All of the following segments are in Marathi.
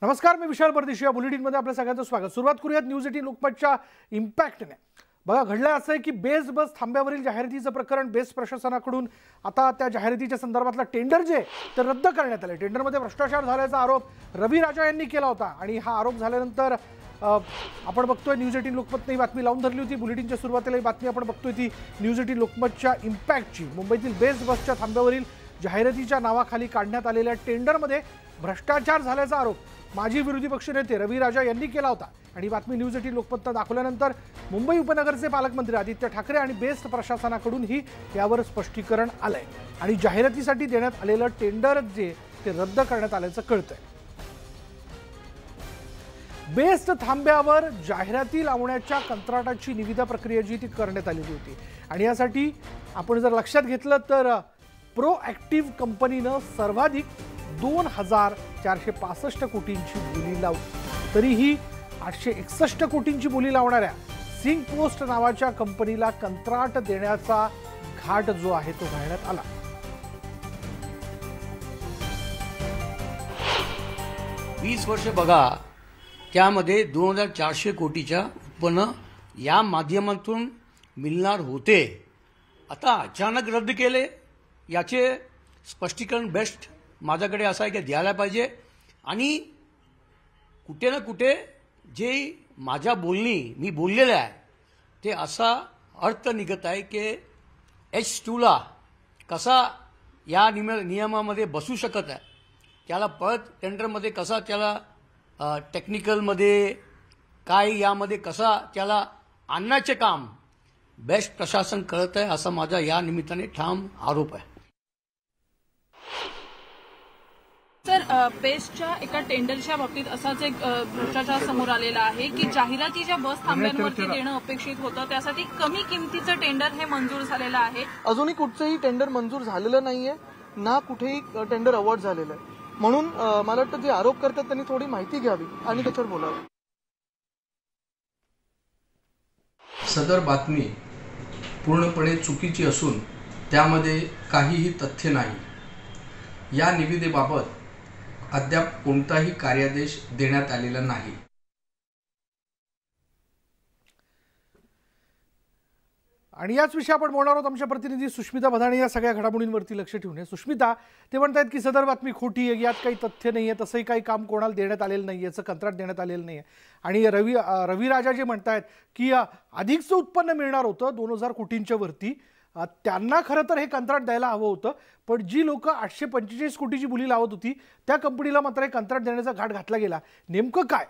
नमस्कार, मी विशाल परदेशी. या बुलेटिनमध्ये आपल्या सगळ्यांचं स्वागत. सुरुवात करूयात न्यूज 18 लोकमतच्या इम्पॅक्टने. बघा, घडलंय असं आहे की बेस्ट बस थांब्यावरील जाहिरातीचं प्रकरण बेस्ट प्रशासनाकडून आता त्या जाहिरातीच्या संदर्भातला टेंडर जे ते रद्द करण्यात आले. टेंडरमध्ये भ्रष्टाचार झाल्याचा आरोप रवी राजा यांनी केला होता आणि हा आरोप झाल्यानंतर आपण बघतोय न्यूज 18 लोकमतने बातमी लावून धरली होती. बुलेटिनच्या सुरुवातीला ही बातमी आपण बघतोय ती न्यूज 18 लोकमतच्या इम्पॅक्टची. मुंबईतील बेस्ट बसच्या थांब्यावरील जाहिरातीच्या नावाखाली काढण्यात आलेल्या टेंडरमध्ये भ्रष्टाचार झाल्याचा आरोप माजी विरोधी पक्षनेते रवी राजा यांनी केला होता आणि बातमी न्यूज 18 लोकमतने दाखवल्यानंतर मुंबई उपनगरचे पालकमंत्री आदित्य ठाकरे आणि बेस्ट प्रशासनाकडूनही यावर स्पष्टीकरण आलंय आणि जाहिरातीसाठी देण्यात आलेलं टेंडर जे ते रद्द करण्यात आल्याचं कळतंय. बेस्ट थांब्यावर जाहिराती लावण्याच्या कंत्राटाची निविदा प्रक्रिया जी ती करण्यात आलेली होती आणि यासाठी आपण जर लक्षात घेतलं तर प्रोएक्टिव्ह कंपनीनं सर्वाधिक 2465 कोटींची बोली लावली. तरीही 861 कोटींची बोली लावणाऱ्या सिंग पोस्ट नावाच्या कंपनीला कंत्राट देण्याचा घाट जो आहे तो घालण्यात आला. वीस वर्ष बघा, त्यामध्ये 2400 कोटीच्या उत्पन्न या माध्यमातून मिळणार होते. आता अचानक रद्द केले. याचे स्पष्टीकरण बेस्ट माझ्याकडे असं आहे की द्यायला पाहिजे आणि कुठे ना कुठे जे माझ्या मी बोललेलं आहे ते असा अर्थ निघत आहे की H2ला कसा या नियमामध्ये बसू शकत आहे, त्याला परत टेंडरमध्ये कसा त्याला टेक्निकलमध्ये काय यामध्ये कसा त्याला आणण्याचे काम बेस्ट प्रशासन करत आहे असा माझा या निमित्ताने ठाम आरोप आहे. सर, बेस्टच्या एका टेंडरच्या बाबतीत असाच एक भ्रष्टाचार समोर आलेला आहे की जाहिरातीच्या बस थांब्यांवरती देणं अपेक्षित होतं, त्यासाठी कमी किमतीचं टेंडर हे मंजूर झालेलं आहे. अजूनही कुठचंही टेंडर मंजूर झालेलं नाहीये ना कुठेही टेंडर अवॉर्ड झालेलं आहे. म्हणून मला वाटतं जे आरोप करतात त्यांनी थोडी माहिती घ्यावी आणि त्याच्यावर बोलावं. सदर बातमी पूर्णपणे चुकीची असून त्यामध्ये काहीही तथ्य नाही. या निविदेबाबत अद्याप कोणताही कार्यादेश देण्यात आलेला नाही. आणि याच विषयी आपण बोलणार आहोत आमच्या प्रतिनिधी सुष्मिता भदाणे या सगळ्या घडामोडींवरती लक्ष ठेवून. सुष्मिता, ते म्हणतात की सदर बातमी खोटी आहे, यात काही तथ्य नाही आहे, तसंही काही काम कोणाला देण्यात आलेलं नाही, याचं कंत्राट देण्यात आलेलं नाही आहे. आणि रवी राजा जे म्हणतायत की अधिकचं उत्पन्न मिळणार होतं 2000 कोटींच्या वरती, त्यांना खरं तर हे कंत्राट द्यायला हवं होतं, पण जी लोक 845 कोटीची बोली लावत होती त्या कंपनीला मात्र हे कंत्राट देण्याचा घाट घातला गेला. नेमकं काय?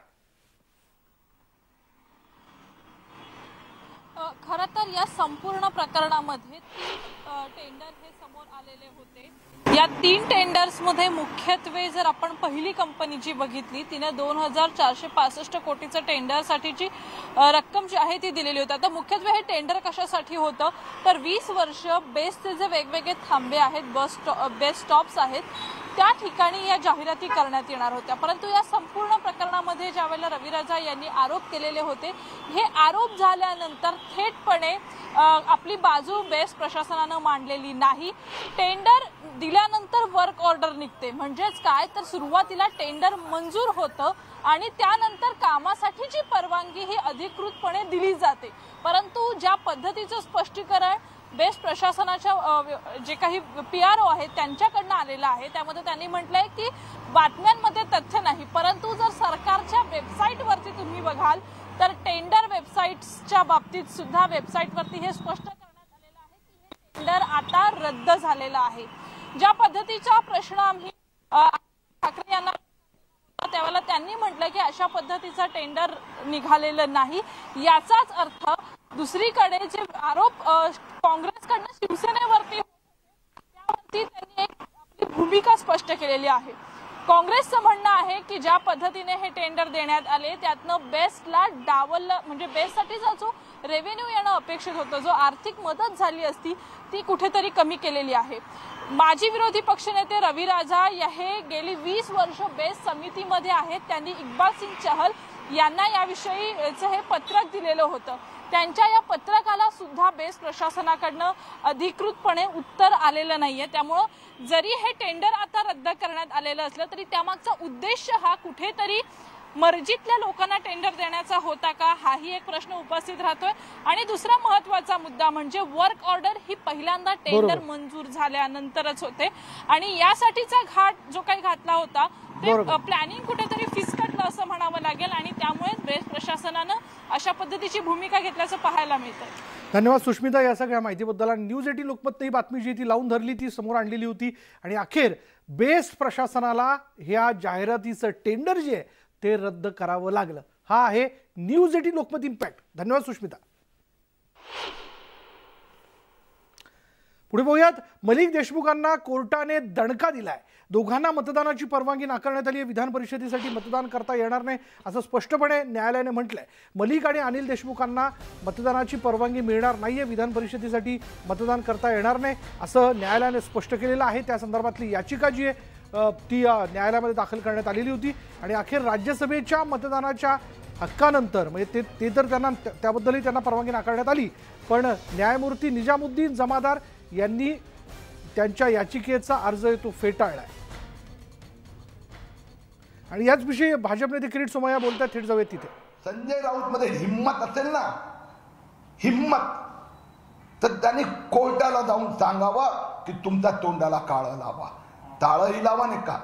खरं तर या संपूर्ण प्रकरणामध्ये 3 टेंडर हे समोर आलेले होते. या 3 टेंडर्समध्ये मुख्यत्वे जर आपण पहिली कंपनी जी बघितली तिने 2465 कोटीचं टेंडरसाठीची रक्कम जी आहे ती दिलेली होती. आता मुख्यत्वे हे टेंडर कशासाठी होतं तर 20 वर्ष बेस्टचे जे वेगवेगळे थांबे आहेत, बेस्ट स्टॉप्स आहेत, त्या ठिकाणी या जाहिराती करण्यात येणार होत्या. परंतु या संपूर्ण प्रकरणामध्ये ज्यावेळेला रवी राजा यांनी आरोप केलेले होते, हे आरोप झाल्यानंतर थेटपणे आपली बाजू बेस्ट प्रशासनानं मांडलेली नाही. टेंडर दिल्यानंतर वर्क ऑर्डर निघते, म्हणजेच काय तर सुरुवातीला टेंडर मंजूर होतं आणि त्यानंतर कामासाठीची परवानगी ही अधिकृतपणे दिली जाते. परंतु ज्या पद्धतीचं स्पष्टीकरण बेस्ट प्रशासनाच्या जे काही PRO आहेत त्यांच्याकडनं आलेलं आहे त्यामध्ये त्यांनी म्हटलंय की बातम्यांमध्ये तथ्य नाही, परंतु जर सरकारच्या वेबसाईटवरती तुम्ही बघाल तर टेंडर वेबसाईट्सच्या बाबतीत सुद्धा वेबसाईटवरती हे स्पष्ट करण्यात आलेलं आहे की हे टेंडर आता रद्द झालेलं आहे. ज्या पद्धतीचा प्रश्न आम्ही ठाकरे यांना त्यावेळेला त्यांनी म्हटलं की अशा पद्धतीचा टेंडर निघालेलं नाही. याचाच अर्थ दुसरीकडे जे आरोप काँग्रेसकडनं शिवसेनेवरती त्यावरती त्यांनी एक आपली भूमिका स्पष्ट केलेली आहे. काँग्रेसचं म्हणणं आहे की ज्या पद्धतीने हे टेंडर देण्यात आले त्यातनं बेस्टला डावललं, म्हणजे बेस्टसाठी जो रेव्हेन्यू येणं अपेक्षित होतं, जो आर्थिक मदत झाली असती ती कुठेतरी कमी केलेली आहे. माजी विरोधी पक्षनेते रवी राजा हे गेली 20 वर्ष बेस्ट समितीमध्ये आहेत. त्यांनी इक्बाल सिंग चहल यांना याविषयीचं हे पत्रक दिलेलं होतं. त्यांच्या या पत्रकाला सुद्धा बेस्ट प्रशासनाकडनं अधिकृतपणे उत्तर आलेलं नाहीये। त्यामुळे जरी हे टेंडर आता रद्द करण्यात आलेलं असलं तरी त्यामागचा उद्देश हा कुठेतरी मर्जीतल्या लोकांना टेंडर देण्याचा होता का, हाही एक प्रश्न उपस्थित राहतोय। आणि दुसरा महत्त्वाचा मुद्दा म्हणजे वर्क ऑर्डर ही पहिल्यांदा टेंडर मंजूर झाल्यानंतरच होते आणि यासाठीचा घाट जो काही घातला होता ते प्लॅनिंग कुठेतरी फिसकटलं असं म्हणावं लागेल आणि त्यामुळे बेस्ट प्रशासनानं अशा पद्धतीची भूमिका घेतल्याचं पाहायला मिळतंय। धन्यवाद सुष्मिता या सगळ्या माहितीबद्दल। आणि न्यूज 18 लोकमत ही बातमी जी ती लावून धरली, ती समोर आणलेली होती आणि अखेर बेस्ट प्रशासनाला ह्या जाहिरातीचं टेंडर जे आहे ते रद्द करावं लागलं। हा आहे न्यूज 18 लोकमत इम्पॅक्ट। धन्यवाद सुष्मिता। पुढे बघूयात, मलिक देशमुखांना कोर्टाने दणका दिलाय। दोघांना मतदानाची परवानगी नाकारण्यात आली आहे। विधान परिषदेसाठी मतदान करता येणार नाही असं स्पष्टपणे न्यायालयाने म्हटलंय। मलिक आणि अनिल देशमुखांना मतदानाची परवानगी मिळणार नाहीये, विधान परिषदेसाठी मतदान करता येणार नाही असं न्यायालयाने स्पष्ट केलेलं आहे। त्या संदर्भातली याचिका जी आहे ती न्यायालयामध्ये दाखल करण्यात आलेली होती आणि अखेर राज्यसभेच्या मतदानाच्या हक्कानंतर म्हणजे ते तर त्यांना त्याबद्दलही त्यांना परवानगी नाकारण्यात आली, पण न्यायमूर्ती निजामुद्दीन जमादार यांनी त्यांच्या याचिकेचा अर्ज तो फेटाळलाय। आणि याच विषयी भाजप नेते किरीट सोमय्या बोलतात, थेट जाऊयात तिथे। संजय राऊत मध्ये हिम्मत असेल ना, हिम्मत, तर त्यांनी कोर्टाला जाऊन सांगावं की तुमच्या तोंडाला काळं लावा, टाळही लावा नाही का,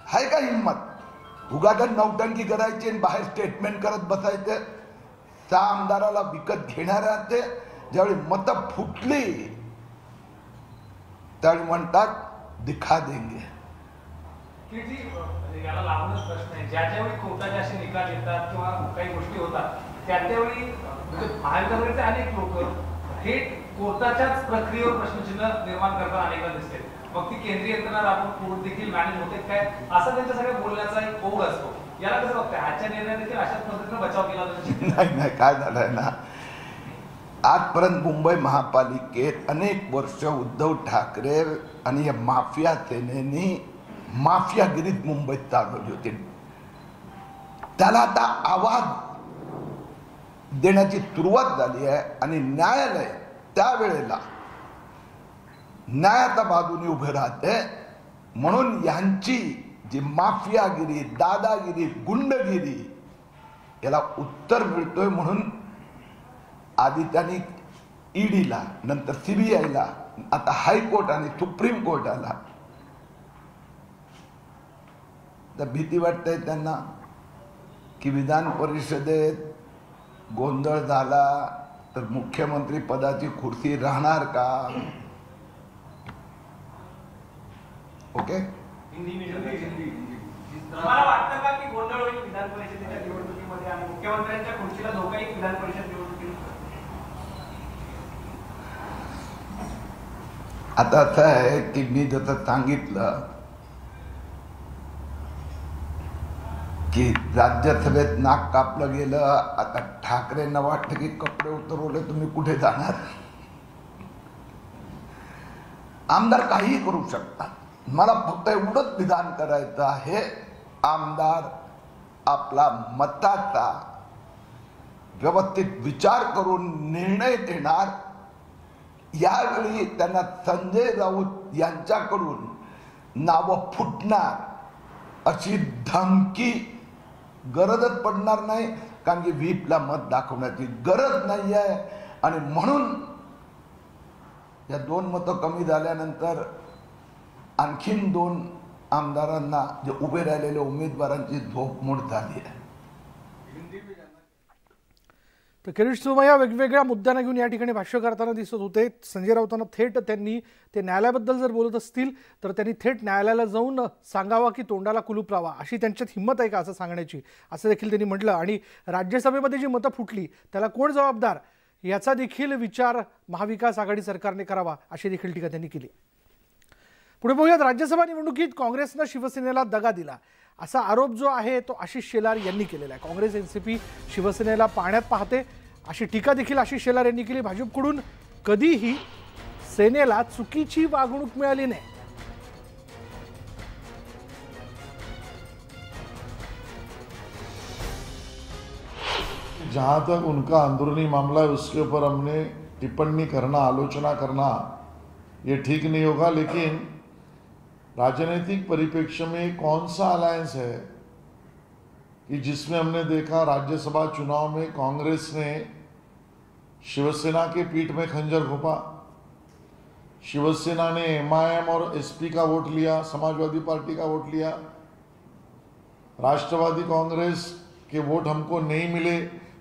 आहे का हिम्मत? उगाच नौटंकी करायची आणि बाहेर स्टेटमेंट करत बसायचे। 6 आमदाराला विकत घेणाऱ्या ते ज्यावेळी मतं फुटली त्यावेळी म्हणतात दिखा देंगे। याला लागूनच प्रश्न आहे, ज्यावेळी कोर्टाचे असे निकाल येतात किंवा काही गोष्टी होतात त्यावेळी महाविद्यालयाचे अनेक लोक थेट कोर्टाच्याच प्रक्रियेवर प्रश्नचिन्ह निर्माण करताना अनेकदा दिसते। मग ती केंद्रीय यंत्रणा राबवून कोर्ट देखील मॅनेज होते काय, असा त्यांच्या सगळ्या बोलण्याचा एक ओघ असतो। याला कसं बघताय, आजच्या निर्णयात देखील अशाच पद्धतीने बचाव केला जातो? नाही, काय झालंय ना, आजपर्यंत मुंबई महापालिकेत अनेक वर्ष उद्धव ठाकरे आणि या माफिया सेनेनी माफियागिरीत मुंबईत चालवली होती। त्याला आता आवाज देण्याची सुरुवात झाली आहे आणि न्यायालय त्यावेळेला न्यायाच्या बाजूने उभे राहते। म्हणून यांची जी माफियागिरी, दादागिरी, गुंडगिरी याला उत्तर मिळतोय। म्हणून आधी त्यांनी ईडीला, नंतर सीबीआयला, आता हायकोर्ट आणि सुप्रीम कोर्टाला तर भीती वाटते त्यांना की विधान परिषदेत गोंधळ झाला तर मुख्यमंत्री पदाची खुर्ची राहणार का? ओके, मला वाटतं का की गोंधळ होईल विधान परिषदेच्या निवडणुकीमध्ये आणि मुख्यमंत्र्यांच्या खुर्चीला धोका येईल विधान परिषद निवडणुकीत? आता असं आहे की मी जसं सांगितलं की राज्यसभेत नाक कापलं गेलं, आता ठाकरेंना वाटतं की कपडे उतरवले तुम्ही कुठे जाणार? आमदार काहीही करू शकतात। मला फक्त एवढंच विधान करायचं आहे, आमदार आपला मताचा व्यवस्थित विचार करून निर्णय देणार। यावेळी त्यांना संजय राऊत यांच्याकडून नावं फुटणार अशी धमकी गरजच पडणार नाही, कारण की व्हीपला मत दाखवण्याची गरज नाही आहे। आणि म्हणून या 2 मतं कमी झाल्यानंतर आणखीन 2 आमदारांना, जे उभे राहिलेल्या उमेदवारांची झोपमोड झाली आहे। तर किरीट सोमय्या वेगवेगळ्या मुद्द्यांना घेऊन या ठिकाणी भाष्य करताना दिसत होते। संजय राऊतांना थेट त्यांनी ते न्यायालयाबद्दल जर बोलत असतील तर त्यांनी थेट न्यायालयाला जाऊन सांगावा की तोंडाला कुलूप लावा, अशी त्यांच्यात हिंमत आहे का असं सांगण्याची, असं देखील त्यांनी म्हटलं। आणि राज्यसभेमध्ये जी मतं फुटली त्याला कोण जबाबदार याचा देखील विचार महाविकास आघाडी सरकारने करावा, अशी देखील टीका त्यांनी केली। पुढे बघूयात, राज्यसभा निवडणुकीत काँग्रेसनं शिवसेनेला दगा दिला असा आरोप जो आहे तो आशिष शेलार यांनी केलेला आहे। काँग्रेस एनसीपी शिवसेनेला पाहण्यात पाहते अशी टीका देखील आशिष शेलार यांनी केली। भाजपकडून कधीही सेनेला चुकीची वागणूक मिळाली नाही। जहाँ तक उनका अंदरूनी मामला है उसके ऊपर हमने टिप्पणी करना, आलोचना करना ये ठीक नहीं होगा। लेकिन राजनीतिक परिप्रेक्ष्य में कौन सा अलायंस है कि जिसमें हमने देखा राज्यसभा चुनाव में कांग्रेस ने शिवसेना के पीठ में खंजर घोंपा, शिवसेना ने MIM और SP का वोट लिया, समाजवादी पार्टी का वोट लिया, राष्ट्रवादी कांग्रेस के वोट हमको नहीं मिले,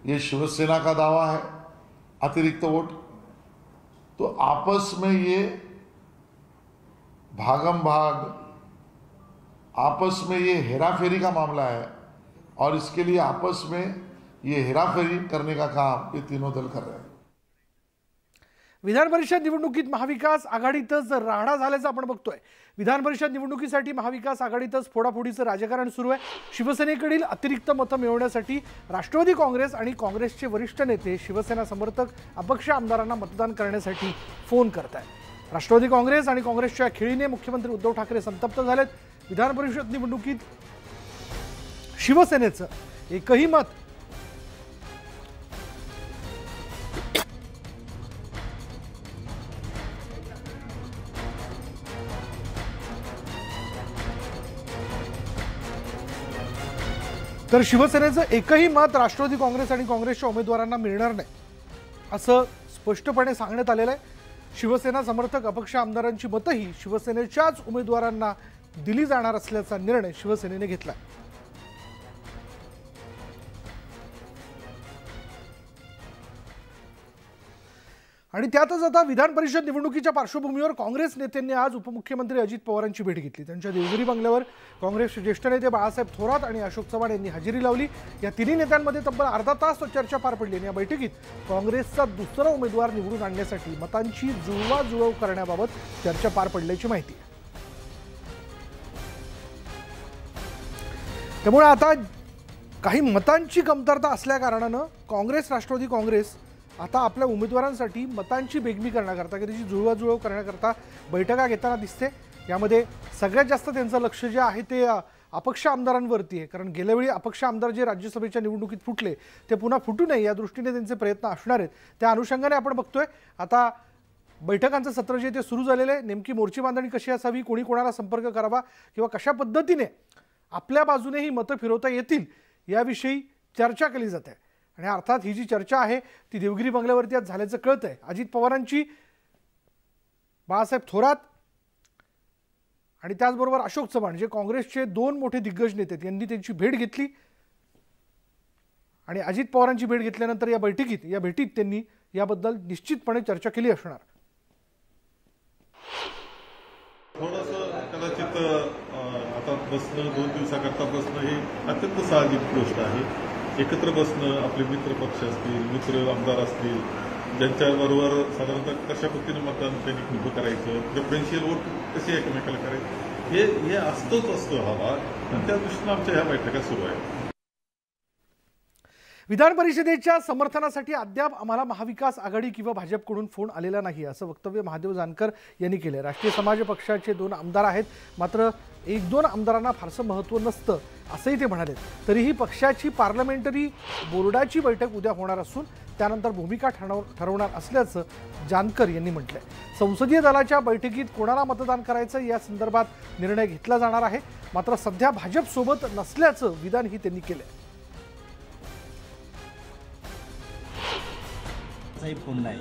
ये शिवसेना का दावा है, अतिरिक्त वोट। तो आपस में ये भागम भाग, आपस में ये हेराफेरी का मामला है और इसके लिए आपस में ये हेराफेरी करने का काम ये तीनों दल कर रहे हैं। विधान परिषद निवडणुकीत महाविकास आघाडीतच राडा झाल्याचं आपण बघतोय। विधान परिषद निवडणुकीसाठी महाविकास आघाडीतच फोडाफोडीचं राजकारण सुरू आहे। शिवसेनेकडील अतिरिक्त मतं मिळवण्यासाठी राष्ट्रवादी काँग्रेस आणि काँग्रेसचे वरिष्ठ नेते शिवसेना समर्थक अपक्ष आमदारांना मतदान करण्यासाठी फोन करत आहेत। राष्ट्रवादी काँग्रेस आणि काँग्रेसच्या खेळीने मुख्यमंत्री उद्धव ठाकरे संतप्त झालेत। विधान परिषद निवडणुकीत शिवसेनेचं एकही मत तर शिवसेनेचं एकही मत राष्ट्रवादी काँग्रेस आणि काँग्रेसच्या उमेदवारांना मिळणार नाही असं स्पष्टपणे सांगण्यात आलेलं आहे। शिवसेना समर्थक अपक्ष आमदारांची मतंही शिवसेनेच्याच उमेदवारांना दिली जाणार असल्याचा निर्णय शिवसेनेने घेतला। आणि त्यातच आता विधान परिषद निवडणुकीच्या पार्श्वभूमीवर काँग्रेस नेत्यांनी आज उपमुख्यमंत्री अजित पवारांची भेट घेतली। त्यांच्या देवगिरी बंगल्यावर काँग्रेसचे ज्येष्ठ नेते बाळासाहेब थोरात आणि अशोक चव्हाण यांनी हजेरी लावली। या तिन्ही नेत्यांमध्ये तब्बल अर्धा तास चर्चा पार पडली आणि या बैठकीत काँग्रेसचा दुसरा उमेदवार निवडून आणण्यासाठी मतांची जुळवाजुळव करण्याबाबत चर्चा पार पडल्याची माहिती आहे। त्यामुळे आता काही मतांची कमतरता असल्या कारणाने काँग्रेस राष्ट्रवादी काँग्रेस आता आपल्या उमेदवारांसाठी मतांची बेगमी करण्याकरता त्याची जुळवाजुळव करण्याकरता बैठका घेताना दिसते। यामध्ये सगळ्यात जास्त त्यांचं लक्ष जे आहे ते अपक्ष आमदारांवरती आहे, कारण गेल्या वेळी अपक्ष आमदार जे राज्यसभेच्या निवडणुकीत फुटले ते पुन्हा फुटू नये या दृष्टीने त्यांचे प्रयत्न असणार आहेत। त्या अनुषंगाने आपण बघतोय आता बैठकांचं सत्र जे ते सुरू झालेलं आहे। नेमकी मोर्ची बांधणी कशी असावी, कोणी कोणाला संपर्क करावा किंवा कशा पद्धतीने आपल्या बाजूने ही मतं फिरवता येतील याविषयी चर्चा केली जाते। आणि अर्थात ही जी चर्चा आहे ती देवगिरी बंगल्यावरती आज झाल्याचं कळतंय। अजित पवारांची बाळासाहेब थोरात आणि त्याचबरोबर अशोक चव्हाण जे काँग्रेसचे दोन मोठे दिग्गज नेते यांनी त्यांची भेट घेतली आणि अजित पवारांची भेट घेतल्यानंतर या भेटीत त्यांनी याबद्दल निश्चितपणे चर्चा केली असणार। थोडंसं कदाचित आता बसणं 2 दिवसाकरता बसणं ही अत्यंत साहजिक गोष्ट आहे। एकत्र बसणं, आपले मित्र पक्ष असतील, मित्र आमदार असतील, ज्यांच्याबरोबर साधारणतः कशा पद्धतीने मतदान त्यांनी उभं करायचं, डिफरन्शियल वोट कसे एकमेकाला करायचं हे असतं हवा आणि त्या दृष्टीनं आमच्या ह्या बैठका सुरू आहेत। विधान परिषदेच्या समर्थनासाठी अद्याप आम्हाला महाविकास आघाडी किंवा भाजपकडून फोन आलेला नाही असं वक्तव्य महादेव जानकर यांनी केले। राष्ट्रीय समाज पक्षाचे 2 आमदार आहेत, मात्र 1-2 आमदारांना फारसं महत्त्व नसतं असंही ते म्हणाले। तरीही पक्षाची पार्लमेंटरी बोर्डाची बैठक उद्या होणार असून त्यानंतर भूमिका ठरवणार असल्याचं जानकर यांनी म्हटलंय। संसदीय दलाच्या बैठकीत कोणाला मतदान करायचं या संदर्भात निर्णय घेतला जाणार आहे, मात्र सध्या भाजपसोबत नसल्याचं विधानही त्यांनी केलंय। फोन नाही,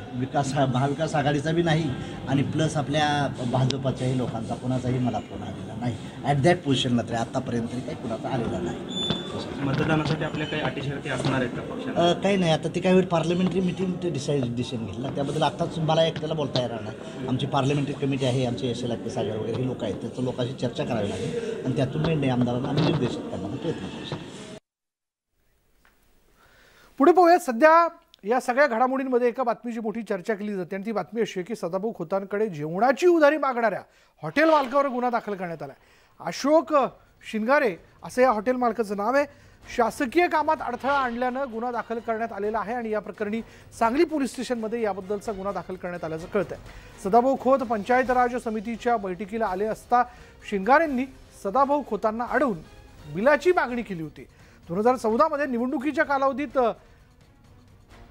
महाविकास आघाडीचा बी नाही आणि प्लस आपल्या भाजपच्याही लोकांचा कोणाचाही मला फोन आलेला नाही। ॲट दॅट पोझिशनला तरी आतापर्यंत तरी काही कुणाचा आलेला नाही। मतदानासाठी आपल्या काही अटी शर्ती असणार आहेत का पक्षाला? काही नाही, आता ते काही वेळ पार्लमेंटरी मिटिंग ते डिसिजन घेईल ना, त्याबद्दल आताच मला एकट्याला बोलता येणार नाही। आमची पार्लमेंटरी कमिटी आहे, आमचे SL सागर वगैरे हे लोक आहेत, त्याचं लोकांशी चर्चा करावी लागेल आणि त्यातून निर्णय आमदारांना आम्ही निर्देशित करण्याचा प्रयत्न करू। पुढे पाहूया, सध्या या सगळ्या घडामोडींमध्ये एका बातमीची मोठी चर्चा केली जाते आणि ती बातमी अशी आहे की सदाभाऊ खोतांकडे जेवणाची उधारी मागणाऱ्या हॉटेल मालकावर गुन्हा दाखल करण्यात आला आहे। अशोक शिंगारे असं या हॉटेल मालकाचं नाव आहे। शासकीय कामात अडथळा आणल्यानं गुन्हा दाखल करण्यात आलेला आहे आणि या प्रकरणी सांगली पोलीस स्टेशनमध्ये याबद्दलचा गुन्हा दाखल करण्यात आल्याचं कळतंय। सदाभाऊ खोत पंचायत राज समितीच्या बैठकीला आले असता शिंगारेंनी सदाभाऊ खोतांना अडवून बिलाची मागणी केली होती। 2014 मध्ये निवडणुकीच्या कालावधीत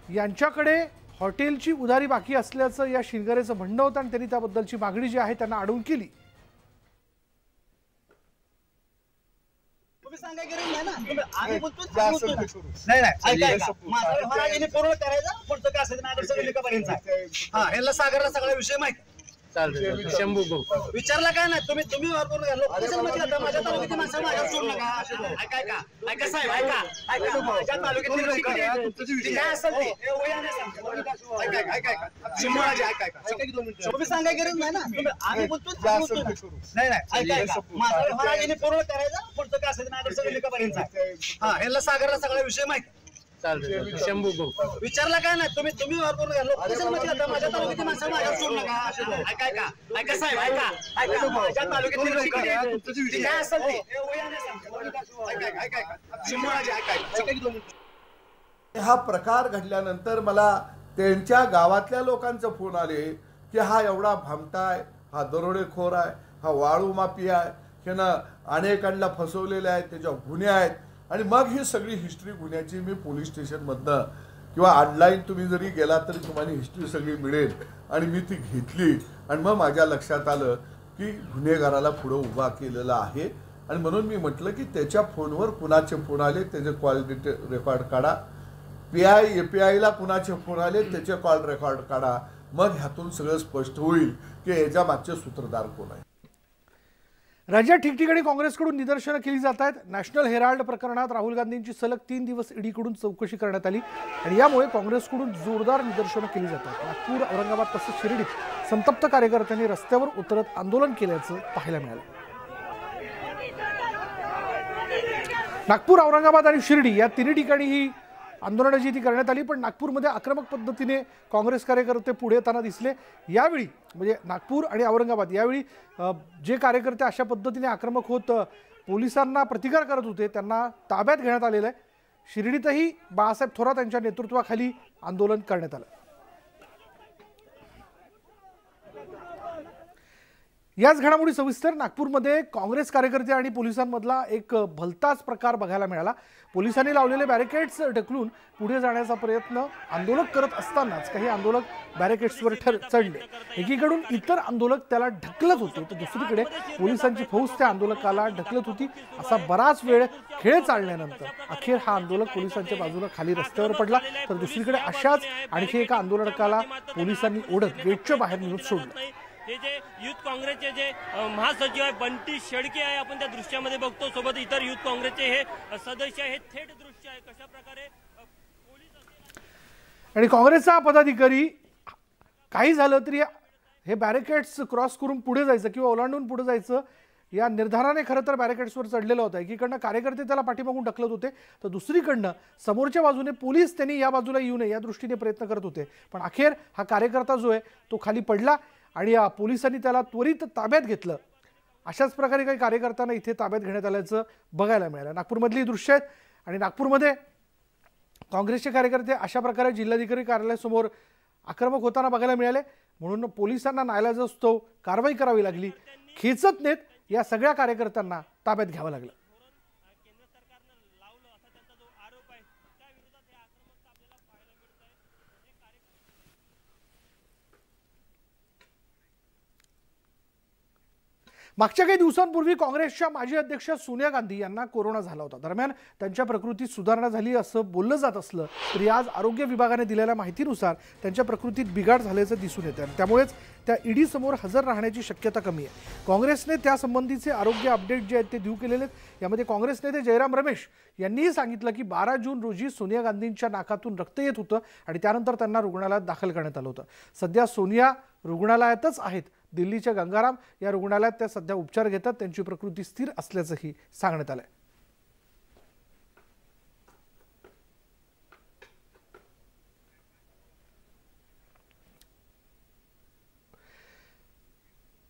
यांच्याकडे हॉटेलची उधारी बाकी असल्याचं या शिंगारेचं म्हणणं होतं आणि त्यांनी त्याबद्दलची मागणी जी आहे त्यांना अडवून केली. सागरला सगळा विषय माहिती शंभू विचारला काय नाही तुम्ही लोकेशन मध्ये आता माझ्या तालुक्यातील माणसं माझ्या सोडू नका. ऐका साहेब ऐका माझ्या तालुक्यातील काय असेल ते तुम्ही सांगायची गरज नाही ना. आम्ही बोलतो नाही ऐका महाराजांनी पूर्ण करायचं पुढचं काय असेल माझ्या सगळं लिखापर्यंत ह्याला सागरला सगळा विषय माहिती शंभू विचारला काय नाही तुम्ही लोकेशन मध्ये आता माझ्या तालुक्यातील माणसं माझ्या सोडू नका. ऐका साहेब ऐका माझ्या तालुक्यातील काय असेल ते हा प्रकार घडल्यानंतर मला त्यांच्या गावातल्या लोकांचे फोन आले की हा एवढा भामटाय, हा दरोडेखोर आहे, हा वाळू माफिया आहे, ह्यानं अनेकांना फसवलेले आहेत, त्याच्या गुन्हे आहेत. आणि मग ही सगळी हिस्ट्री गुन्ह्याची मी पोलीस स्टेशनमधनं किंवा ऑनलाईन तुम्ही जरी गेला तरी तुम्हाला हिस्ट्री सगळी मिळेल. आणि मी ती घेतली आणि मग माझ्या लक्षात आलं की गुन्हेगाराला पुढं उभा केलेला आहे. आणि म्हणून मी म्हटलं की त्याच्या फोनवर कुणाचे फोन आले त्याचे कॉल रेकॉर्ड काढा, APIला कुणाचे फोन आले त्याचे कॉल रेकॉर्ड काढा. मग ह्यातून सगळं स्पष्ट होईल की याच्या मागचे सूत्रधार कोण आहे. राज्यात ठिकठिकाणी काँग्रेसकडून निदर्शनं केली जात आहेत. नॅशनल हेराल्ड प्रकरणात राहुल गांधींची सलग 3 दिवस ईडीकडून चौकशी करण्यात आली आणि यामुळे काँग्रेसकडून जोरदार निदर्शनं केली जातात. नागपूर, औरंगाबाद तसंच शिर्डीत संतप्त कार्यकर्त्यांनी रस्त्यावर उतरत आंदोलन केल्याचं पाहायला मिळालं. नागपूर, औरंगाबाद आणि शिर्डी या तिन्ही ठिकाणी ही आंदोलनं जी ती करण्यात आली. पण नागपूरमध्ये आक्रमक पद्धतीने काँग्रेस कार्यकर्ते पुढे येताना दिसले. यावेळी म्हणजे नागपूर आणि औरंगाबाद यावेळी जे कार्यकर्ते अशा पद्धतीने आक्रमक होत पोलिसांना प्रतिकार करत होते त्यांना ताब्यात घेण्यात आलेलं आहे. शिर्डीतही बाळासाहेब थोरात यांच्या नेतृत्वाखाली आंदोलन करण्यात आलं. याच घडामोडी सविस्तर. नागपूरमध्ये काँग्रेस कार्यकर्ते आणि पोलिसांमधला एक भलताच प्रकार बघायला मिळाला. पोलिसांनी लावलेले बॅरिकेड्स ढकलून पुढे जाण्याचा प्रयत्न आंदोलक करत असतानाच काही आंदोलक बॅरिकेड्सवर चढले. एकीकडून इतर आंदोलक त्याला ढकलत होते तर दुसरीकडे पोलिसांची फौज त्या आंदोलकाला ढकलत होती. असा बराच वेळ खेळ चालल्यानंतर अखेर हा आंदोलक पोलिसांच्या बाजूने खाली रस्त्यावर पडला. तर दुसरीकडे अशाच आणखी एका आंदोलकाला पोलिसांनी ओढत गेटच्या बाहेर नेऊन सोडलं. हे जे युथ काँग्रेसचे जे महासचिव आहे बंटी शेळके आहे आपण त्या दृश्यामध्ये बघतो. सोबत इतर युथ काँग्रेसचे हे सदस्य हे थेट दृश्य आहे कशा प्रकारे आणि काँग्रेसचा पदाधिकारी काही झालं तरी हे बॅरिकेड्स क्रॉस करून पुढे जायचं किंवा ओलांडून पुढे जायचं या निर्धाराने खरं तर बॅरिकेड्सवर चढलेलं होतं. एकीकडनं कार्यकर्ते त्याला पाठीमागून ढकलत होते तर दुसरीकडनं समोरच्या बाजूने पोलीस त्यांनी या बाजूला येऊ नये या दृष्टीने प्रयत्न करत होते. पण अखेर हा कार्यकर्ता जो आहे तो खाली पडला आणि या पोलिसांनी त्याला त्वरित ताब्यात घेतलं. अशाच प्रकारे काही कार्यकर्त्यांना इथे ताब्यात घेण्यात आल्याचं बघायला मिळालं. नागपूरमधली दृश्य आहेत आणि नागपूरमध्ये काँग्रेसचे कार्यकर्ते अशा प्रकारे जिल्हाधिकारी कार्यालयासमोर आक्रमक होताना बघायला मिळाले. म्हणून पोलिसांना नाईलाजास्तव कारवाई करावी लागली. खेचत नेत या सगळ्या कार्यकर्त्यांना ताब्यात घ्यावं लागलं. मागच्या काही दिवसांपूर्वी काँग्रेसच्या माजी अध्यक्ष सोनिया गांधी यांना कोरोना झाला होता. दरम्यान त्यांच्या प्रकृतीत सुधारणा झाली असं बोललं जात असलं तरी आज आरोग्य विभागाने दिलेल्या माहितीनुसार त्यांच्या प्रकृतीत बिघाड झाल्याचं दिसून येतं. त्यामुळेच त्या ईडी समोर हजर राहण्याची शक्यता कमी आहे. काँग्रेसने त्यासंबंधीचे आरोग्य अपडेट जे आहेत ते देऊ केलेले आहेत. यामध्ये काँग्रेस नेते जयराम रमेश यांनीही सांगितलं की 12 जून रोजी सोनिया गांधींच्या नाकातून रक्त येत होतं आणि त्यानंतर त्यांना रुग्णालयात दाखल करण्यात आलं होतं. सध्या सोनिया रुग्णालयातच आहेत. दिल्लीच्या गंगाराम या रुग्णालयात त्या सध्या उपचार घेतात. त्यांची प्रकृती स्थिर असल्याचंही सांगण्यात आलंय.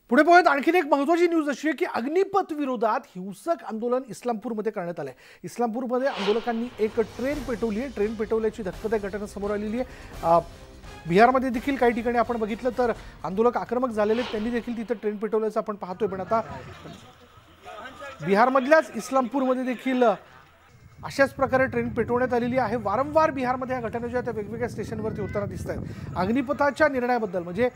पुढे पाहूयात आणखीन एक महत्त्वाची न्यूज अशी आहे की अग्निपथ विरोधात हिंसक आंदोलन इस्लामपूरमध्ये करण्यात आलंय. इस्लामपूरमध्ये आंदोलकांनी एक ट्रेन पेटवली आहे. ट्रेन पेटवल्याची धक्कादायक घटना समोर आलेली आहे. बिहारमध्ये देखील काही ठिकाणी आपण बघितलं तर आंदोलक आक्रमक झालेले त्यांनी देखील तिथं ट्रेन पेटवल्याचं आपण पाहतोय. पण आता बिहारमधल्याच इस्लामपूरमध्ये देखील अशाच प्रकारे ट्रेन पेटवण्यात आलेली आहे. वारंवार बिहारमध्ये या घटना ज्या त्या वेगवेगळ्या स्टेशनवरती होताना दिसत आहेत. अग्निपथाच्या निर्णयाबद्दल म्हणजे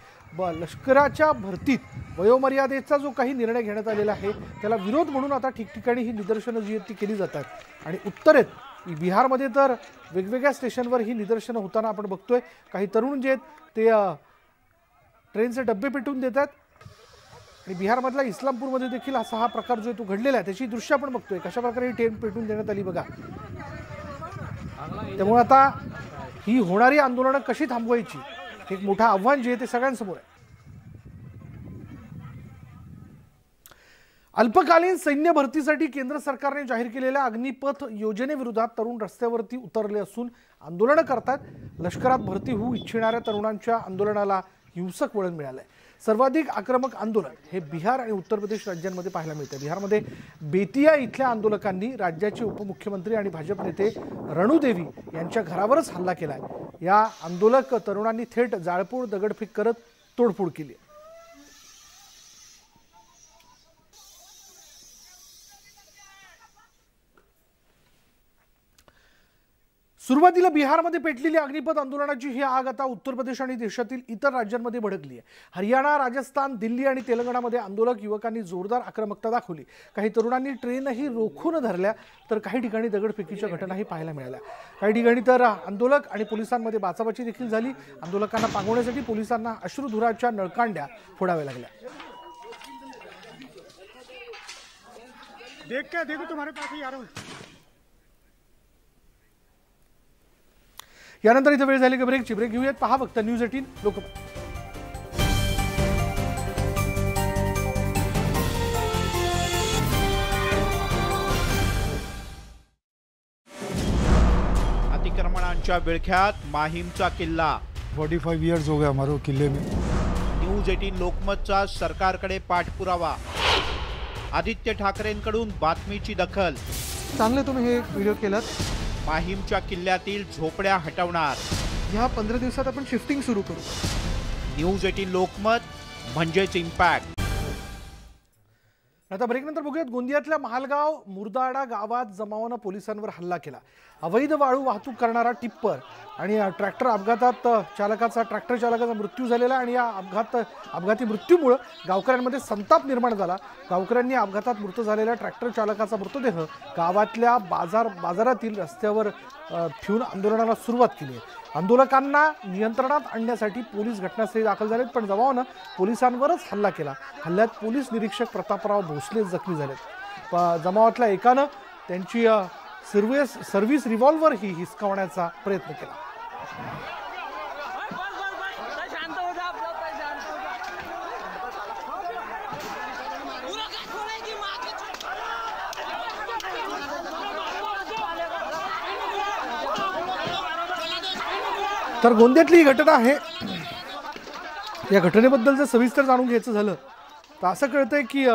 लष्कराच्या भरतीत वयोमर्यादेचा जो काही निर्णय घेण्यात आलेला आहे त्याला विरोध म्हणून आता ठिकठिकाणी ही निदर्शनं जी आहेत ती केली जातात. आणि उत्तरेत बिहारमध्ये तर वेगवेगळ्या स्टेशनवर ही निदर्शनं होताना आपण बघतोय. काही तरुण जे आहेत ते ट्रेनचे डब्बे पेटवून देतात. आणि बिहारमधला इस्लामपूरमध्ये देखील असा हा प्रकार जो आहे तो घडलेला आहे. त्याची दृश्य आपण बघतोय कशा प्रकारे ही ट्रेन पेटवून देण्यात आली बघा. त्यामुळे आता ही होणारी आंदोलनं कशी थांबवायची एक मोठं आव्हान जे आहे ते सगळ्यांसमोर आहे. अल्पकालीन सैन्य भरतीसाठी केंद्र सरकारने जाहीर केलेल्या अग्निपथ योजनेविरोधात तरुण रस्त्यावरती उतरले असून आंदोलनं करतात. लष्करात भरती होऊ इच्छिणाऱ्या तरुणांच्या आंदोलनाला हिंसक वळण मिळालंय. सर्वाधिक आक्रमक आंदोलन हे बिहार आणि उत्तर प्रदेश राज्यांमध्ये पाहायला मिळते. बिहारमध्ये बेतिया इथल्या आंदोलकांनी राज्याचे उपमुख्यमंत्री आणि भाजप नेते रणू देवी यांच्या घरावरच हल्ला केलाय. या आंदोलक तरुणांनी थेट जाळपोळ दगडफेक करत तोडफोड केली. सुरुवातीला बिहारमध्ये पेटलेली अग्निपथ आंदोलनाची ही आग आता उत्तर प्रदेश आणि देशातील इतर राज्यांमध्ये भडकली आहे. हरियाणा, राजस्थान, दिल्ली आणि तेलंगणामध्ये आंदोलक युवकांनी जोरदार आक्रमकता दाखवली. काही तरुणांनी ट्रेनही रोखून धरल्या तर काही ठिकाणी दगडफेकीच्या घटनाही पाहायला मिळाल्या. काही ठिकाणी तर आंदोलक आणि पोलिसांमध्ये बाचाबाची देखील झाली. आंदोलकांना पांगवण्यासाठी पोलिसांना अश्रुधुराच्या नळकांड्या फोडाव्या लागल्या. यानंतर इथं वेळ झाली की ब्रेकची. ब्रेक घेऊयात. पहा फक्त न्यूज 18 लोकमत. अतिक्रमणांच्या विळख्यात माहीमचा किल्ला. 45 इयर्स हो गए हमारे किल्ले में. न्यूज 18 लोकमतचा सरकारकडे पाठपुरावा. आदित्य ठाकरेंकडून बातमीची दखल. चांगले तुम्ही हे व्हिडिओ केलात. माहीमच्या किल्ल्यातील झोपड्या हटवणार. ह्या 15 दिवसात आपण शिफ्टिंग सुरू करू. न्यूज 18 लोकमत म्हणजेच इम्पॅक्ट. आता ब्रेकनंतर बघूयात. गोंदियातल्या महालगाव मुरदाडा गावात जमावानं पोलिसांवर हल्ला केला. अवैध वाळू वाहतूक करणारा टिप्पर आणि ट्रॅक्टर अपघातात ट्रॅक्टर चालकाचा मृत्यू झालेला आणि या अपघाती मृत्यूमुळे गावकऱ्यांमध्ये संताप निर्माण झाला. गावकऱ्यांनी अपघातात मृत झालेल्या ट्रॅक्टर चालकाचा मृतदेह गावातल्या बाजारातील रस्त्यावर ठेवून आंदोलनाला सुरुवात केली आहे. आंदोलकांना नियंत्रणात आणण्यासाठी पोलीस घटनास्थळी दाखल झालेत पण जमावानं पोलिसांवरच हल्ला केला. हल्ल्यात पोलीस निरीक्षक प्रतापराव भोसले जखमी झालेत. जमावातल्या एकानं त्यांची सर्व्हिस रिव्हॉल्वर ही हिसकावण्याचा प्रयत्न केला. तर गोंदियातली ही घटना आहे. या घटनेबद्दल जर सविस्तर जाणून घ्यायचं झालं तर असं कळतंय की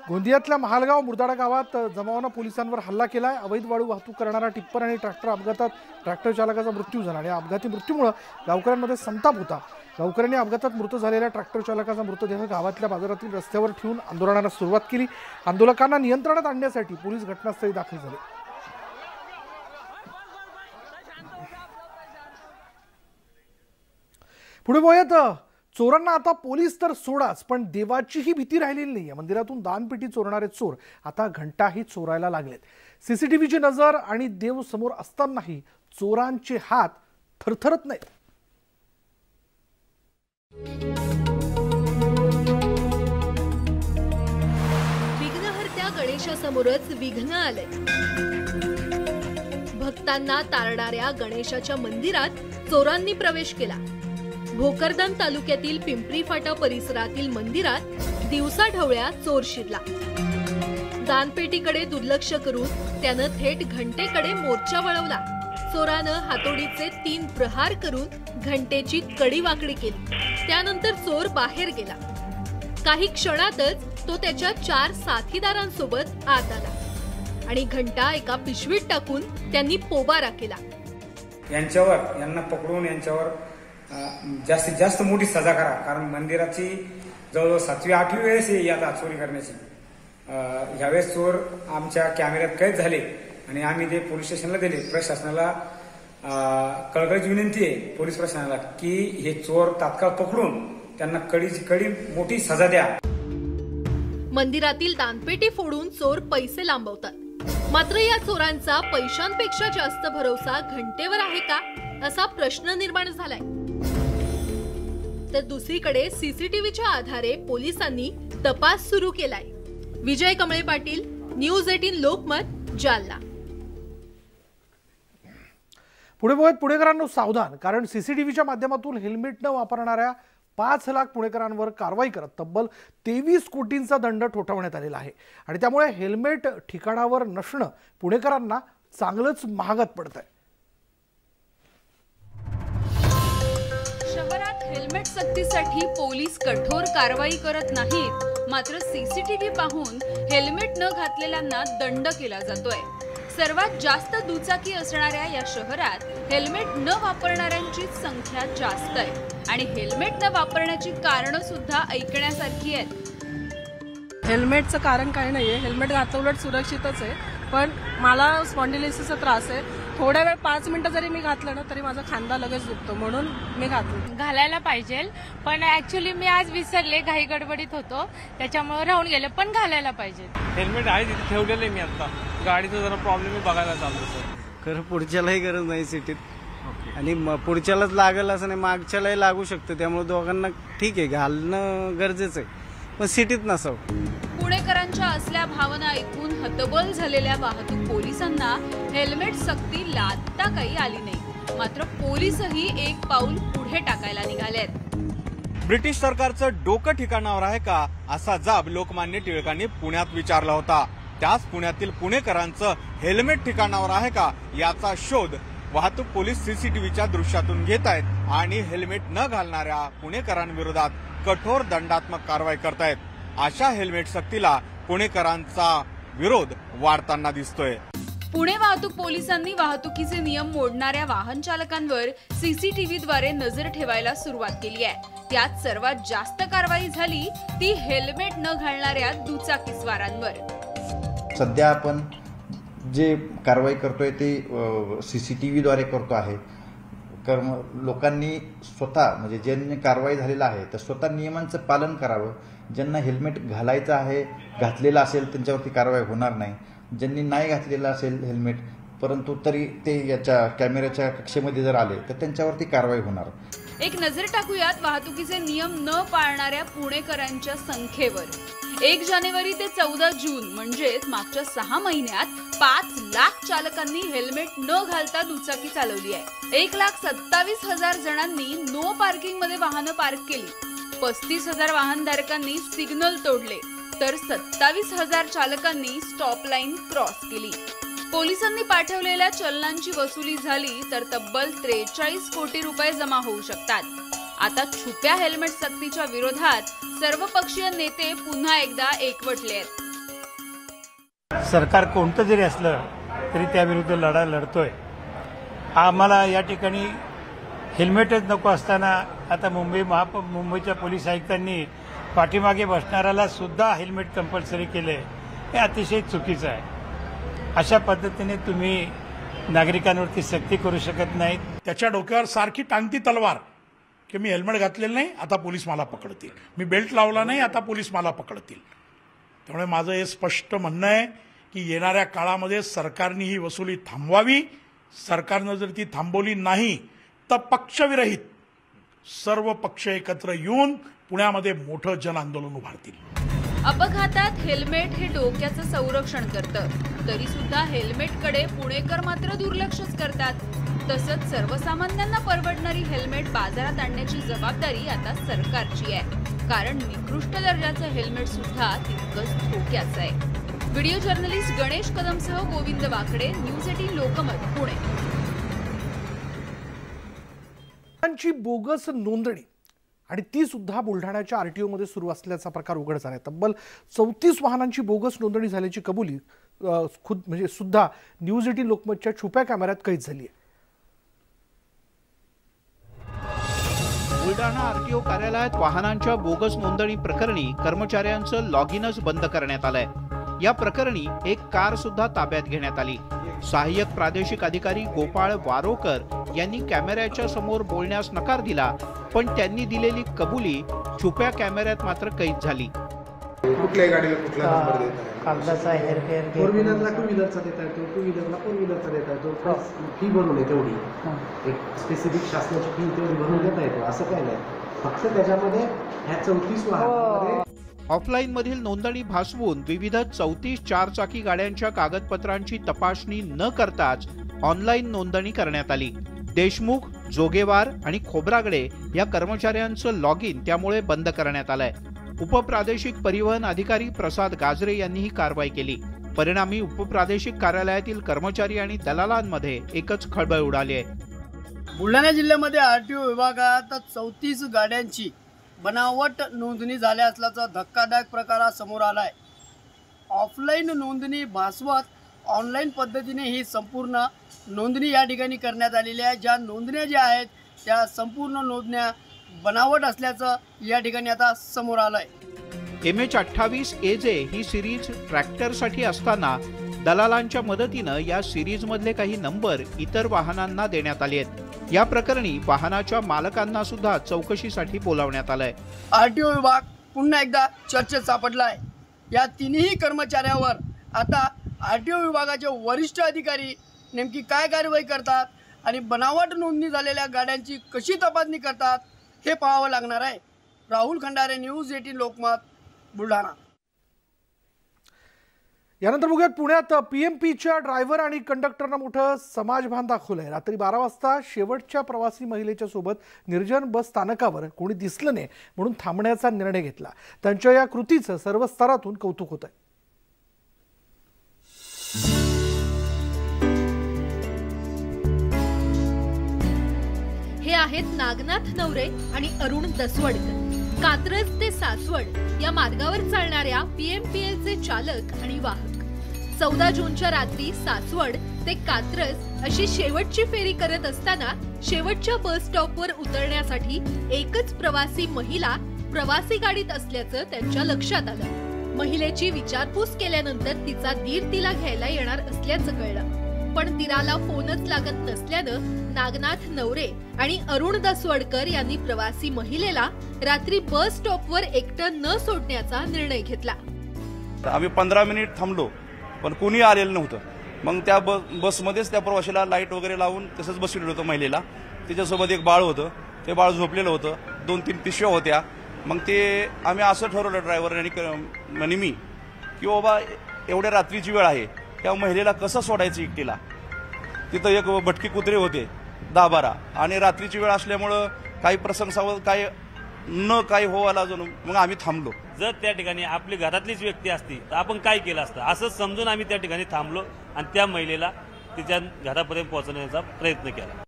गोंदियातल्या महालगाव मुरदाडा गावात जमावानं पोलिसांवर हल्ला केलाय. अवैध वाळू वाहतूक करणारा टिप्पर आणि ट्रॅक्टर अपघातात ट्रॅक्टर चालकाचा मृत्यू झाला आणि अपघाती मृत्यूमुळे गावकऱ्यांमध्ये संताप होता. गावकऱ्यांनी अपघातात मृत झालेल्या ट्रॅक्टर चालकाचा मृतदेह गावातल्या बाजारातील रस्त्यावर ठेवून आंदोलनाला सुरुवात केली. आंदोलकांना नियंत्रणात आणण्यासाठी पोलीस घटनास्थळी दाखल झाले. पुढे बोलूयात. चोरांना आता पोलीस तर सोडाच पण देवाचीही भीती राहिलेली नाहीये. मंदिरातून दानपेटी चोरणारे चोर आता घंटाही चोरायला लागलेत. सीसीटीव्हीची नजर आणि देव समोर असतानाही चोरांचे हात थरथरत नाहीत. विघ्नहर्त्या गणेशासमोरच विघ्न आले. भक्तांना तारणाऱ्या गणेशाच्या मंदिरात चोरांनी प्रवेश केला. भोकरदन तालुक्यातील पिंपरी फाटा परिसरातील मंदिरात दिवसाढवळ्या चोर शिरला. दानपेटीकडे दुर्लक्ष करून त्यानं थेट घंटेकडे मोर्चा वळवला. चोरानं हातोडीचे 3 प्रहार करून घंटेची कडी वाकडी केली. त्यानंतर चोर बाहेर गेला. काही क्षणातच तो त्याच्या 4 साथीदारांसोबत आत आला आणि घंटा एका पिशवीत टाकून त्यांनी पोबारा केला. यांना पकडून यांच्यावर जास्तीत जास्त मोठी सजा करा, कारण मंदिराची जवळजवळ 7वी-8वी वेळेस ही आता चोरी करण्याची. ह्यावेळेस चोर आमच्या कॅमेऱ्यात कैद झाले आणि आम्ही ते पोलीस स्टेशनला दिले. प्रशासनाला कळकळीची विनंती आहे पोलीस प्रशासनाला की हे चोर तात्काळ पकडून त्यांना कडीची कडी मोठी सजा द्या. मंदिरातील दानपेटी फोडून चोर पैसे लांबवतात. मात्र या चोरांचा पैशांपेक्षा जास्त भरोसा घंटेवर आहे का, असा प्रश्न निर्माण झालाय. तर दुसरीकडे सीसीटीव्हीच्या आधारे पोलिसांनी तपास सुरू केलाय. विजय कमळे पाटील, न्यूज 18 लोकमत, जालना. पुढे बघत पुणेकरांनो सावधान, कारण सीसीटीव्हीच्या माध्यमातून हेल्मेट न वापरणाऱ्या 5 लाख पुणेकरांवर कारवाई करत तब्बल 23 कोटींचा दंड ठोठावण्यात आलेला आहे. आणि त्यामुळे हेल्मेट ठिकाणावर नसणं पुणेकरांना चांगलंच महागात पडतंय. शहरात हेल्मेट सक्तीसाठी पोलीस कठोर कारवाई करत नाहीत, मात्र सीसीटीव्ही पाहून हेल्मेट न घातलेल्यांना दंड केला जातोय. सर्वात जास्त दुचाकी असणाऱ्या या शहरात हेल्मेट न वापरणाऱ्यांची संख्या जास्त आहे आणि हेल्मेट न वापरण्याची कारणं सुद्धा ऐकण्यासारखी आहेत. हेल्मेटचं कारण काही नाहीये, हेल्मेट घातलं उलट सुरक्षितच आहे. पण मला स्पॉन्डिलायसिसचा त्रास आहे. थोड्या वेळ 5 मिनिटं जरी मी घातलं ना तरी माझा खांदा लगेच दुखतो, म्हणून मी घातलं. घालायला पाहिजे, पण ऍक्च्युली मी आज विसरले, घाई गडबडीत होतो त्याच्यामुळे राहून गेले, पण घालायला पाहिजे. हेल्मेट आहे तिथे ठेवलेलं आहे मी. आता गाडीचा जरा प्रॉब्लेम आहे, बघायला चाललो सर. खरं पुढच्यालाही गरज नाही सिटीत, आणि पुढच्यालाच लागेल असं नाही, मागच्यालाही लागू शकतं. त्यामुळे दोघांना ठीक आहे, घालणं गरजेचं आहे, पण सिटीत नसावं. पुणेकरांच्या असल्या भावना ऐकून हतबल झालेल्या वाहतूक पोलिसांना हेल्मेट सक्ती लादता काही आली नाही. मात्र पोलीसही एक पाऊल पुढे टाकायला निघालेत. ब्रिटिश सरकारचं डोकं ठिकाणावर आहे का, असा जाब लोकमान्य टिळकांनी पुण्यात विचारला होता. त्याच पुण्यातील पुणेकरांचं हेल्मेट ठिकाणावर आहे का याचा शोध वाहतूक पोलीस सीसीटीव्हीच्या दृश्यातून घेत आहेत आणि हेल्मेट न घालणाऱ्या पुणेकरांविरोधात कठोर दंडात्मक कारवाई करतायत. अशा हेल्मेट सक्तीला पुणेकरांचा विरोध वाढताना दिसतोय. पुणे वाहतूक पोलिसांनी वाहतुकीचे नियम मोडणाऱ्या वाहन चालकांवर सीसीटीव्हीद्वारे नजर ठेवायला सुरुवात केली आहे. त्यात सर्वात जास्त कारवाई झाली ती हेल्मेट न घालणाऱ्या दुचाकीस्वारांवर. सध्या आपण जे कारवाई करतोय ते सीसीटीव्हीद्वारे करतो आहे. लोकांनी स्वतः म्हणजे ज्यांनी कारवाई झालेला आहे तर स्वतः नियमांचं पालन करावं. ज्यांना हेल्मेट घालायचं आहे, घातलेलं असेल त्यांच्यावरती कारवाई होणार नाही. ज्यांनी नाही घातलेलं असेल हेल्मेट परंतु तरी ते याच्या कॅमेऱ्याच्या कक्षेमध्ये जर आले तर त्यांच्यावरती कारवाई होणार. एक नजर टाकूयात वाहतुकीचे नियम न पाळणाऱ्या पुणेकरांच्या संख्येवर. 1 जानेवारी ते 14 जून म्हणजेच मागच्या 6 महिन्यात 5 लाख चालकांनी हेल्मेट न घालता दुचाकी चालवली आहे. 1,27,000 जणांनी नो पार्किंग मध्ये वाहनं पार्क केली. 35,000 वाहनधारकांनी सिग्नल तोडले तर 27,000 चालकांनी स्टॉप लाईन क्रॉस केली. पोलिसांनी पाठवलेल्या चलनांची वसुली झाली तर तब्बल 43 कोटी रुपये जमा होऊ शकतात. आता छुप्या हेल्मेट सक्तीच्या विरोधात सर्वपक्षीय नेते पुन्हा एकदा एकवटले आहेत. सरकार कोणतं जरी असलं तरी त्याविरुद्ध लढा लढतोय. आम्हाला या ठिकाणी हेल्मेटच नको असताना आता मुंबईच्या पोलीस आयुक्तांनी पाठीमागे बसणाऱ्याला सुद्धा हेल्मेट कंपल्सरी केले. हे अतिशय चुकीचं आहे. अशा पद्धतीने तुम्ही नागरिकांवरती सक्ती करू शकत नाहीत. त्याच्या डोक्यावर सारखी टांगती तलवार की मी हेल्मेट घातलेलं नाही आता पोलीस मला पकडतील, मी बेल्ट लावला नाही आता पोलीस मला पकडतील. त्यामुळे माझं हे स्पष्ट म्हणणं आहे की येणाऱ्या काळामध्ये सरकारने ही वसुली थांबवावी. सरकारनं जर ती थांबवली नाही तर पक्षविरहित सर्व पक्ष एकत्र येऊन पुण्यामध्ये मोठं जन आंदोलन उभारतील. अपघातात हेल्मेट हे डोक्याचं संरक्षण करतं, तरी सुद्धा हेल्मेटकडे पुणेकर मात्र दुर्लक्षच करतात. तसंच सर्वसामान्यांना परवडणारी हेल्मेट बाजारात आणण्याची जबाबदारी आता सरकारची आहे, कारण निकृष्ट दर्जाचं हेल्मेट सुद्धा तितकंच धोक्याचं आहे. व्हिडिओ जर्नलिस्ट गणेश कदमसह गोविंद वाकडे, न्यूज 18 लोकमत, पुणे. बोगस नोंदणी आणि ती सुद्धा बुलढाण्याच्या आरटीओ मध्ये सुरू असल्याचा प्रकार उघड झाला आहे. तब्बल 34 वाहनांची बोगस नोंदणी झाल्याची कबुली खुद म्हणजे सुद्धा न्यूज 18 लोकमतच्या छुप्या कॅमेऱ्यात कैद झाली आहे. बुलढाणा आरटीओ कार्यालयात वाहनांच्या बोगस नोंदणी प्रकरणी कर्मचाऱ्यांचं लॉगिनच बंद करण्यात आलंय. या प्रकरणी एक कार सुद्धा ताब्यात घेण्यात आली। सहाय्यक प्रादेशिक अधिकारी गोपाळ वारोकर यांनी कॅमेऱ्याच्या समोर बोलण्यास नकार दिला, पण त्यांनी दिलेली कबुली छुप्या कॅमेऱ्यात मात्र कैद झाली। कुठल्याही गाडीला कुठला नंबर देत आहे? कागदाचा हेरफेर, फोर व्हीलरला टू व्हीलरचा देता येतो, टू व्हीलरला फोर व्हीलरचा देता येतो, फी भरून आहे तेवढी, एक स्पेसिफिक शासनाची फी तेवढी भरून देता येतो, असं काय नाही। फक्त त्याच्यामध्ये ह्या 34 वाहनांमध्ये ऑफलाईन मधील नोंदणी भासवून विविध 34 चारचाकी गाड्यांच्या कागदपत्रांची तपासणी न करताच ऑनलाईन नोंदणी करण्यात आली। देशमुख, जोगेवार आणि खोब्रागडे या कर्मचाऱ्यांचं लॉग इन त्यामुळे बंद करण्यात आलंय। उपप्रादेशिक परिवहन अधिकारी प्रसाद गाजरे यांनी ही कारवाई केली। परिणामी उपप्रादेशिक कार्यालयातील कर्मचारी आणि दलालांमध्ये एकच खळबळ उडाली आहे। बुलढाणा जिल्ह्यामध्ये आरटीओ विभागात 34 गाड्यांची बनावट नोंदणी झाल्या असल्याचा धक्कादायक प्रकार समोर आलाय। ऑफलाईन नोंदणी भासवत ऑनलाईन पद्धतीने ही संपूर्ण नोंदणी या ठिकाणी करण्यात आलेली आहे। ज्या नोंदण्या ज्या आहेत त्या संपूर्ण नोंदण्या बनावट असल्याचं या ठिकाणी आता समोर आलंय। MH28 AJ ही सिरीज ट्रॅक्टरसाठी असताना दलालांच्या मदतीनं या सिरीज मधले काही नंबर इतर वाहनांना देण्यात आले आहेत। या प्रकरणी वाहनाच्या मालकांना सुद्धा चौकशीसाठी बोलावण्यात आलंय। आरटीओ विभाग पुन्हा एकदा चर्चेत सापडलाय। या तिन्ही कर्मचाऱ्यावर आता आरटीओ विभागाचे वरिष्ठ अधिकारी नेमकी काय कारवाई करतात आणि बनावट नोंदणी झालेल्या गाड्यांची कशी तपासणी करतात हे पाहावं लागणार आहे। राहुल खंडारे, न्यूज 18 लोकमत, बुलढाणा। यानंतर बघूयात पुण्यात PMPच्या ड्रायव्हर आणि कंडक्टरनं मोठं समाजभान दाखवलंय। रात्री 12 वाजता शेवटच्या प्रवासी महिलेच्या सोबत निर्जन बस स्थानकावर कोणी दिसलं नाही म्हणून थांबण्याचा निर्णय घेतला। त्यांच्या या कृतीचं सर्व स्तरातून कौतुक होत आहे। हे आहेत नागनाथ नवरे आणि अरुण दसवडकर। कात्रज ते सासवड या मार्गावर चालणाऱ्या PMPLचे चालक आणि वाहक। 14 जूनच्या रात्री सासवड ते कात्रज अशी शेवटची फेरी करत असताना शेवटच्या बस स्टॉपवर उतरण्यासाठी एकच प्रवासी महिला प्रवासी गाडीत असल्याचं त्यांच्या लक्षात आलं। महिलेची विचारपूस केल्यानंतर तिचा दीर तिला घ्यायला येणार असल्याचं कळलं, पण दिराला फोनच लागत नसल्यानं नागनाथ नवरे आणि अरुण दसवडकर यांनी प्रवासी महिलेला रात्री बस स्टॉपवर एकटं न सोडण्याचा निर्णय घेतला। आम्ही 15 मिनिट थांबलो पण कोणी आलेलं नव्हतं। मग त्या बसमध्येच त्या प्रवाशाला लाईट वगैरे लावून तसंच बसवलेलं होतं महिलेला। तिच्यासोबत एक बाळ होतं, ते बाळ झोपलेलं होतं, 2-3 पिशव्या होत्या। मग ते आम्ही असं ठरवलं ड्रायव्हर आणि मी की बाबा एवढ्या रात्रीची वेळ आहे त्या महिलेला कसं सोडायचं एकटीला। तिथं एक भटकी कुत्रे होते 10-12 आणि रात्रीची वेळ असल्यामुळं काही प्रसंगावर काही व्हायला अजून मग आम्ही थांबलो। जर त्या ठिकाणी आपली घरातलीच व्यक्ती असती तर आपण काय केलं असतं असं समजून आम्ही त्या ठिकाणी थांबलो आणि त्या महिलेला तिच्या घरापर्यंत पोहोचवण्याचा प्रयत्न केला।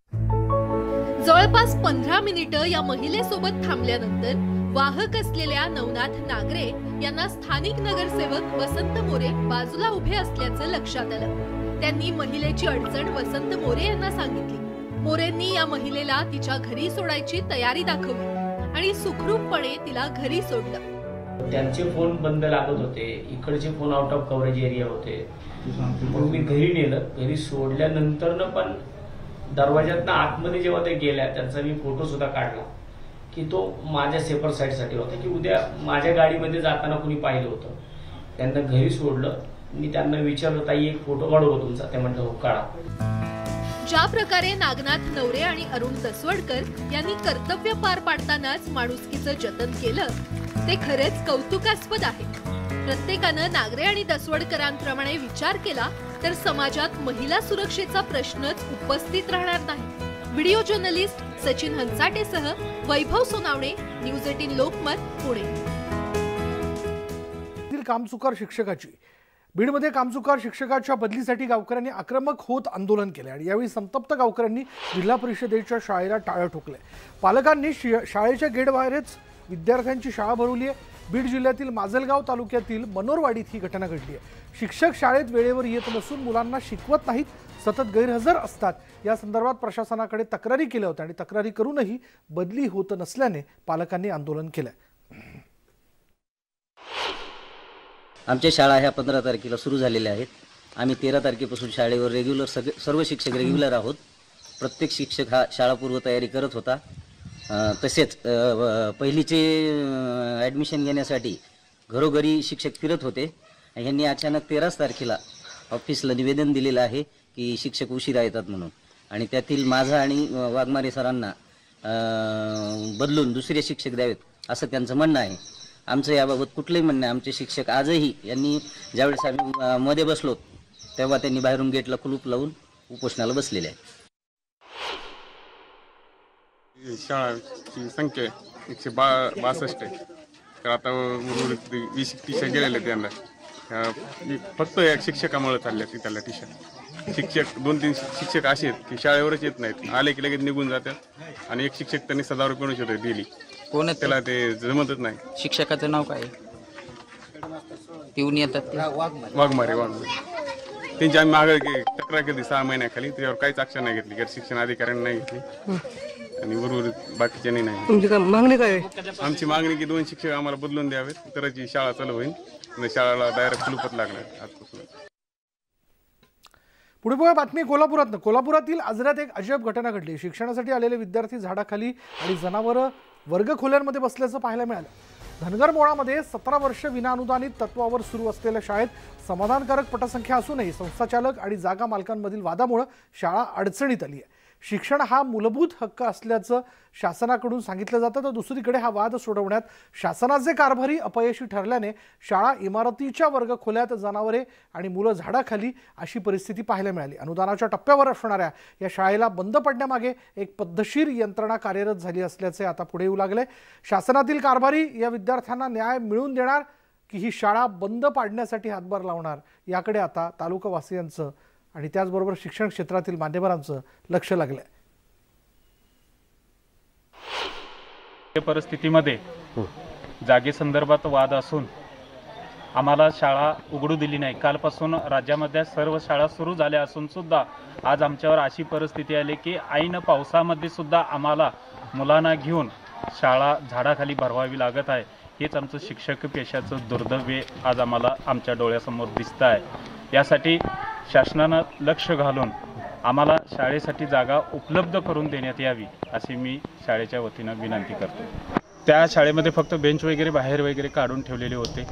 जवळपास 15 मिनिटं या महिलेसोबत थांबल्यानंतर वाहक असलेल्या नवनाथ नागरे यांना स्थानिक नगरसेवक वसंत मोरे बाजूला उभे असल्याचं लक्षात आलं। त्यांनी महिलेची अडचण वसंत मोरे यांना सांगितली। मोरेंनी या महिलेला तिच्या घरी सोडायची तयारी दाखवली आणि सुखरूपपणे तिला घरी सोडलं। त्यांचे फोन बंद लागत होते, इकडचे phone out of coverage area होते। मग मी घरी नेलं, घरी सोडल्यानंतर पण दरवाज्यातनं आतमध्ये जेव्हा ते गेल्या त्यांचा मी फोटो सुद्धा काढला की तो माझ्या सेपर साईड साठी होता की उद्या माझ्या गाडीमध्ये जाताना कुणी पाहिलं होतं। त्यांना घरी सोडलं, मी त्यांना विचारलं ताई एक फोटो काढू का तुमचा? ते म्हणलं हो काढा। ज्या प्रकारे नागनाथ नवरे आणि अरुण दसवडकर यांनी कर्तव्य पार पाडतानाच माणुसकीचं जतन केलं ते खरेच कौतुकास्पद आहे। प्रत्येकानं नागरे आणि दसवडकरांप्रमाणे विचार केला तर समाजात महिला सुरक्षेचा प्रश्नच उपस्थित राहणार नाही। व्हिडिओ जर्नलिस्ट सचिन हंसाटेसह वैभव सोनावणे, न्यूज 18 लोकमत, पुणे। कामचुकार शिक्षकाची बीडमध्ये कामचुकार शिक्षकाच्या बदलीसाठी गावकऱ्यांनी आक्रमक होत आंदोलन केले आणि यावेळी संतप्त गावकऱ्यांनी जिल्हा परिषदेच्या शाळेला टाळं ठोकले। पालकांनी शाळेच्या गेटबाहेरच विद्यार्थ्यांची शाळा भरवली आहे। बीड जिल्ह्यातील माजलगाव तालुक्यातील मनोरवाडीत ही घटना घडली आहे। शिक्षक शाळेत वेळेवर येत नसून मुलांना शिकवत नाहीत, सतत गैरहजर असतात। या संदर्भात प्रशासनाकडे तक्रारी केल्या होत्या आणि तक्रारी करूनही बदली होत नसल्याने पालकांनी आंदोलन केलं। आमच्या शाळा ह्या 15 तारखेला सुरू झालेल्या आहेत. आम्ही 13 तारखेपासून शाळेवर रेग्युलर सर्व शिक्षक रेग्युलर आहोत. प्रत्येक शिक्षक हा शाळापूर्व तयारी करत होता. तसेच पहिलीचे ॲडमिशन घेण्यासाठी घरोघरी शिक्षक फिरत होते. ह्यांनी अचानक 13 तारखेला ऑफिसला निवेदन दिलेलं आहे की शिक्षक उशिरा येतात म्हणून, आणि त्यातील माझं आणि वाघमारे सरांना बदलून दुसरे शिक्षक द्यावेत असं त्यांचं म्हणणं आहे. आमचं याबाबत कुठलंही म्हणणं आहे. आमचे शिक्षक आजही यांनी ज्यावेळेस आम्ही मध्ये बसलो तेव्हा त्यांनी बाहेरून गेटला कुलूप लावून उपोषणाला बसलेले आहे. शाळाची संख्या 162 आहे. तर आता 20-30 गेलेले त्यांना फक्त एक शिक्षकामुळे चालल्या तिथल्या टीचर. शिक्षक 2-3 शिक्षक असे आहेत की शाळेवरच येत नाहीत, आले की लगेच निघून जातात. आणि एक शिक्षक त्यांनी 1000 रुपये होते दिली, कोण त्याला ते जमतच नाही. शिक्षकाचं नाव काय? पिऊन येतात वाघमारे. त्यांची आम्ही मागे तक्रार केली 6 महिन्याखाली, त्याच्यावर काहीच ॲक्शन नाही घेतली. शिक्षण अधिकाऱ्यांनी नाही घेतली आणि बरोबर बाकीच्यांनी नाही. तुमची काय मागणी काय? आमची मागणी की 2 शिक्षक आम्हाला बदलून द्यावेत, तरच शाळा चालू होईल. शाळेला डायरेक्ट कुलूपच लागणार आजपासून. पुढे बघा बातमी कोल्हापुरातील आजऱ्यात एक अजब घटना घडली. शिक्षणासाठी आलेले विद्यार्थी झाडाखाली आणि जनावरं वर्गखोल्यांमध्ये बसल्याचं पाहायला मिळालं. धनगर मोळामध्ये 17 वर्ष विनाअनुदानित तत्वावर सुरू असलेल्या शाळेत समाधानकारक पटसंख्या असूनही संस्थाचालक आणि जागा मालकांमधील वादामुळे शाळा अडचणीत आली आहे. शिक्षण हा मूलभूत हक्क असल्याचं शासनाकडून सांगितलं जातं, तर दुसरीकडे हा वाद सोडवण्यात शासनाचे कारभारी अपयशी ठरल्याने शाळा इमारतीच्या वर्गखोल्यात जनावरे आणि मुलं झाडाखाली अशी परिस्थिती पाहायला मिळाली. अनुदानाच्या टप्प्यावर असणाऱ्या या शाळेला बंद पडण्यामागे एक पद्धतशीर यंत्रणा कार्यरत झाली असल्याचे आता पुढे येऊ लागले. शासनातील कारभारी या विद्यार्थ्यांना न्याय मिळवून देणार की ही शाळा बंद पाडण्यासाठी हातभार लावणार, याकडे आता तालुकावासियांचं आणि त्याचबरोबर शिक्षण क्षेत्रातील मान्यवरांचं लक्ष लागलंय. परिस्थितीमध्ये जागेसंदर्भात वाद असून आम्हाला शाळा उघडू दिली नाही. कालपासून राज्यामध्ये सर्व शाळा सुरू झाल्या असून सुद्धा आज आमच्यावर अशी परिस्थिती आली की ऐन पावसामध्ये सुद्धा आम्हाला मुलांना घेऊन शाळा झाडाखाली भरवावी लागत आहे. हेच आमचं शिक्षक पेशाचं दुर्दैव आज आम्हाला आमच्या डोळ्यासमोर दिसतं आहे. यासाठी शासनानं लक्ष घालून आम्हाला शाळेसाठी जागा उपलब्ध करून देण्यात यावी अशी मी शाळेच्या वतीनं विनंती करतो. त्या शाळेमध्ये फक्त बेंच वगैरे बाहेर वगैरे काढून ठेवलेले होते.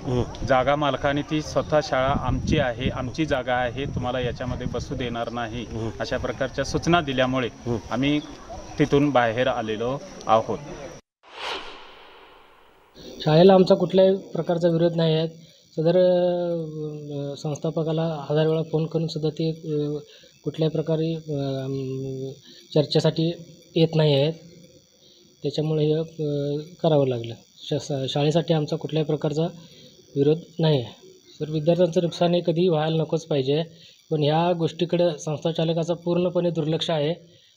जागा मालकाने ती स्वतः शाळा आमची आहे, आमची जागा आहे, तुम्हाला याच्यामध्ये बसू देणार नाही अशा प्रकारच्या सूचना दिल्यामुळे आम्ही तिथून बाहेर आलेलो आहोत. शाळेला आमचा कुठल्याही प्रकारचा विरोध नाही आहे. सदर संस्थापकाला 1000 वेळा फोन करून सुद्धा ते कुठल्याही प्रकारे चर्चेसाठी येत नाही आहेत. त्याच्यामुळे हे करावं लागलं. शाळेसाठी आमचा कुठल्याही प्रकारचा विरोध नाही आहे. तर विद्यार्थ्यांचं नुकसान हे कधीही व्हायला नकोच पाहिजे, पण ह्या गोष्टीकडे संस्थाचालकाचा पूर्णपणे दुर्लक्ष आहे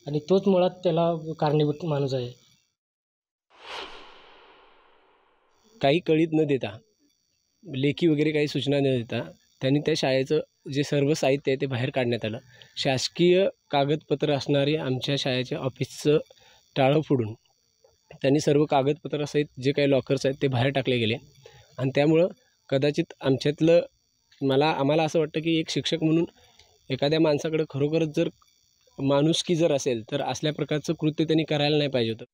आणि तोच मुळात त्याला कारणीभूत माणूस आहे. काही कळीत न देता, लेखी वगैरे काही सूचना न देता त्यांनी त्या शाळेचं जे सर्व साहित्य आहे ते बाहेर काढण्यात आलं. शासकीय कागदपत्र असणारे आमच्या शाळेच्या ऑफिसचं टाळं फोडून त्यांनी सर्व कागदपत्रासहित जे काही लॉकर्स आहेत ते बाहेर टाकले गेले. आणि त्यामुळं कदाचित आमच्यातलं आम्हाला असं वाटतं की एक शिक्षक म्हणून एखाद्या माणसाकडे खरोखरच जर माणुसकी जर असेल तर असल्या प्रकारचं कृत्य त्यांनी करायला नाही पाहिजे होतं.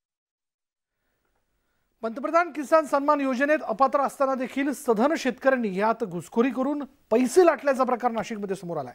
पंतप्रधान किसान सन्मान योजनेत अपात्र असताना देखील सधन शेतकऱ्यांनी यात घुसखोरी करून पैसे लाटल्याचा प्रकार नाशिकमध्ये समोर आलाय.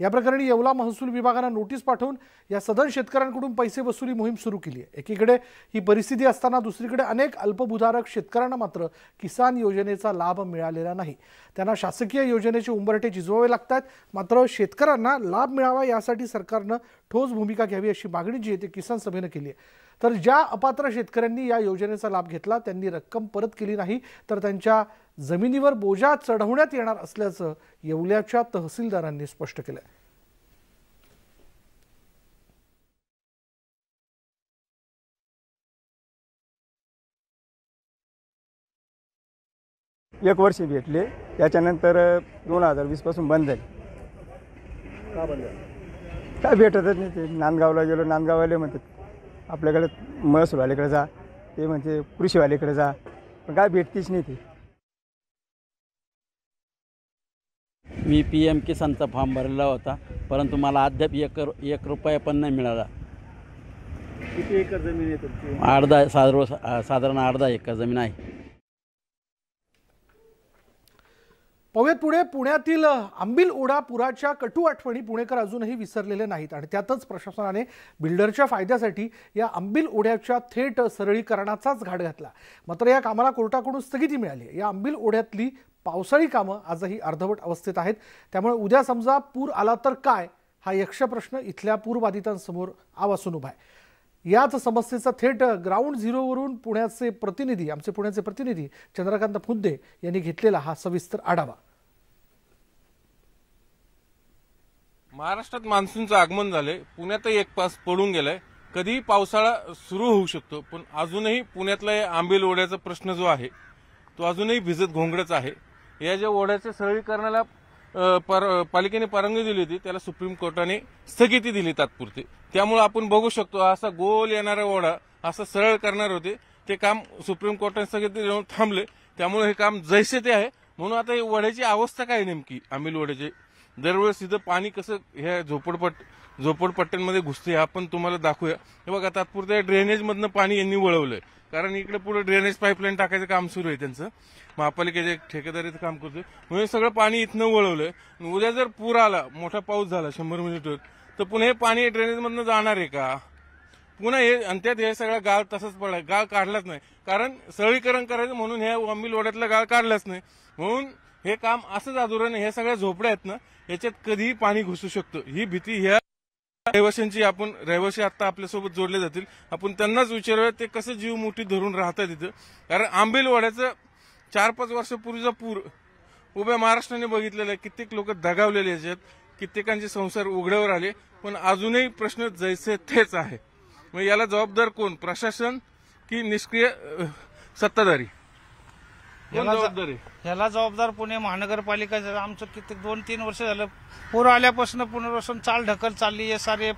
या प्रकरणी येवला महसूल विभागानं नोटीस पाठवून या सधन शेतकऱ्यांकडून पैसे वसुली मोहीम सुरू केली आहे. एकीकडे ही परिस्थिती असताना दुसरीकडे अनेक अल्पभूधारक शेतकऱ्यांना मात्र किसान योजनेचा लाभ मिळालेला नाही. त्यांना शासकीय योजनेचे उंबरठे झिजवावे लागतात. मात्र शेतकऱ्यांना लाभ मिळावा यासाठी सरकारनं ठोस भूमिका घ्यावी अशी मागणी जी आहे ती किसान सभेनं केली आहे. तर ज्या अपात्र शेतकऱ्यांनी या योजनेचा लाभ घेतला त्यांनी रक्कम परत केली नाही तर त्यांच्या जमिनीवर बोजा चढवण्यात येणार असल्याचं येवल्याच्या तहसीलदारांनी स्पष्ट केलं. एक वर्ष भेटले, त्याच्यानंतर 2020 पासून बंद झाली. का बंद? काय भेटतच नाही. ते नांदगावला गेलो, नांदगाववाले म्हणतात आपल्याकडे महसूलवाल्याकडे जा, ते म्हणते कृषीवाल्याकडे जा, पण काय भेटतीच नाही. ते मी PM किसानचा फॉर्म भरलेला होता, परंतु मला अद्याप एक रुपया पण नाही मिळाला. किती एकर जमीन आहे तुमची? साधारण अर्धा एकर जमीन आहे. पाहूयात पुढे. पुण्यातील आंबील ओढा पुराच्या कटू आठवणी पुणेकर अजूनही विसरलेले नाहीत आणि त्यातच प्रशासनाने बिल्डरच्या फायद्यासाठी या आंबील ओढ्याच्या थेट सरळीकरणाचाच घाट घातला. मात्र या कामाला कोर्टाकडून स्थगिती मिळाली. या आंबील ओढ्यातली पावसाळी कामं आजही अर्धवट अवस्थेत आहेत. त्यामुळे उद्या समजा पूर आला तर काय, हा यक्ष प्रश्न इथल्या पूरबाधितांसमोर आवासून उभा आहे. याच समस्येचा थेट ग्राउंड झिरोवरून आमचे पुण्याचे प्रतिनिधी चंद्रकांत फुंदे यांनी घेतलेला हा सविस्तर आढावा. महाराष्ट्रात मान्सूनचं आगमन झालंय. पुण्यातही एक पास पडून गेलाय. कधीही पावसाळा सुरू होऊ शकतो, पण अजूनही पुण्यातला आंबील ओढ्याचा प्रश्न जो आहे तो अजूनही भिजत घोंगडच आहे. या ज्या ओढ्याच्या सरळीकरणाला पालिकेने परवानगी दिली होती त्याला सुप्रीम कोर्टाने स्थगिती दिली तात्पुरती. त्यामुळे आपण बघू शकतो असा गोल येणारा ओढा असं सरळ करणार होते, ते काम सुप्रीम कोर्टाने स्थगिती देऊन थांबले. त्यामुळे हे काम जैसे ते आहे. म्हणून आता ही ओढ्याची अवस्था काय नेमकी आंबील ओढ्याची, दरवेळेस इथं पाणी कसं ह्या झोपडपट्ट्यांमध्ये घुसते आपण तुम्हाला दाखवूया. हे बघा तात्पुरत्या ड्रेनेजमधनं पाणी यांनी वळवलंय, कारण इकडे पुढे ड्रेनेज पाईपलाईन टाकायचं काम सुरू आहे त्यांचं. महापालिकेचे ठेकेदारीचं काम करतोय म्हणजे सगळं पाणी इथनं वळवलंय. उद्या जर पूर आला, मोठा पाऊस झाला 100 मिनिटवर, तर पुन्हा हे पाणी ड्रेनेजमधनं जाणार आहे का? पुन्हा हे आणि त्यात हे सगळा गाळ तसंच पडलाय. गाळ काढलाच नाही, कारण सरळीकरण करायचं म्हणून ह्या आंबील ओढ्यातला गाळ काढलाच नाही. म्हणून हे काम असंच अधुरं नाही. हे सगळ्या झोपड्या आहेत ना, याच्यात कधीही पाणी घुसू शकतं, ही भीती ह्या रहिवाशांची. रहिवाशी आता आपल्यासोबत जोडले जातील, आपण त्यांनाच विचारूया ते कसं जीव मुठी धरून राहतात तिथं. कारण आंबील ओढ्याचं 4-5 वर्षापूर्वीचा पूर उभ्या महाराष्ट्राने बघितलेला आहे. कित्येक लोक दगावलेले याच्यात, कित्येकांचे संसार उघड्यावर आले, पण अजूनही प्रश्न जैसे तेच आहे. मग याला जबाबदार कोण, प्रशासन की निष्क्रिय सत्ताधारी? ह्याला जबाबदार पुणे महानगरपालिका. आमचं किती 2-3 वर्ष झालं पूर आल्यापासून पुनर्वसन चाल ढकल चालली आहे सारे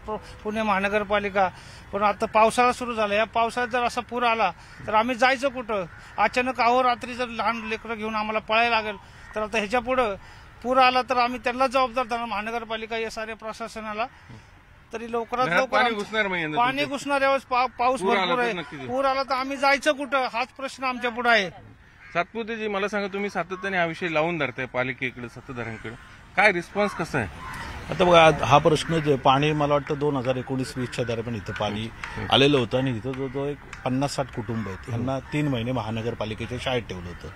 पुणे महानगरपालिका. पण आता पावसाळा सुरू झाला. या पावसाळ्यात जर असा पूर आला तर आम्ही जायचं कुठं? अचानक अहोरात्री जर लहान लेकरं घेऊन आम्हाला पळायला लागेल तर आता ह्याच्या पुढं पूर आला तर आम्ही त्यांना जबाबदार धरणार, महानगरपालिका या सारे प्रशासनाला. तरी लवकरात लवकर पाणी घुसणार. यावेळेस पाऊस भरपूर आहे, पूर आला तर आम्ही जायचं कुठं, हाच प्रश्न आमच्या पुढे आहे. सातपुतेजी, मला सांगा, तुम्ही सातत्याने हा विषय लावून धरताय पालिकेकडे, सत्ताधाऱ्यांकडे, काय रिस्पॉन्स कसा आहे? आता बघा, हा प्रश्न जे पाणी मला वाटतं 2019-20च्या दरम्यान इथं पाणी आलेलं होतं आणि इथं जो एक 50-60 कुटुंब आहेत यांना 3 महिने महानगरपालिकेच्या शाळेत ठेवलं होतं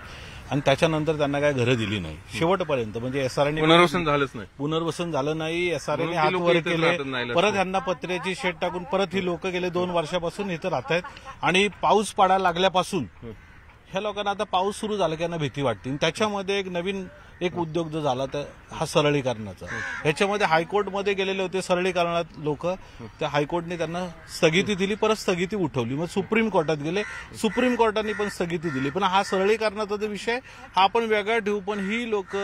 आणि त्याच्यानंतर त्यांना काय घरं दिली नाही शेवटपर्यंत. म्हणजे एसआरने पुनर्वसन झालंच नाही, पुनर्वसन झालं नाही. एसआरने हात वर केले, परत ह्यांना पत्र्याची शेड टाकून परत ही लोक गेले 2 वर्षापासून इथं राहत आहेत. आणि पाऊस पडायला लागल्यापासून ह्या लोकांना आता पाऊस सुरू झाला की यांना भीती वाटते. त्याच्यामध्ये एक नवीन उद्योग जो झाला तर हा सरळीकरणाचा. ह्याच्यामध्ये हायकोर्टमध्ये गेलेले होते सरळीकरणात लोक, त्या हायकोर्टने त्यांना स्थगिती दिली, परत स्थगिती उठवली, मग सुप्रीम कोर्टात गेले, सुप्रीम कोर्टाने पण स्थगिती दिली. पण हा सरळीकरणाचा जो विषय हा आपण वेगळा ठेवू. पण ही लोक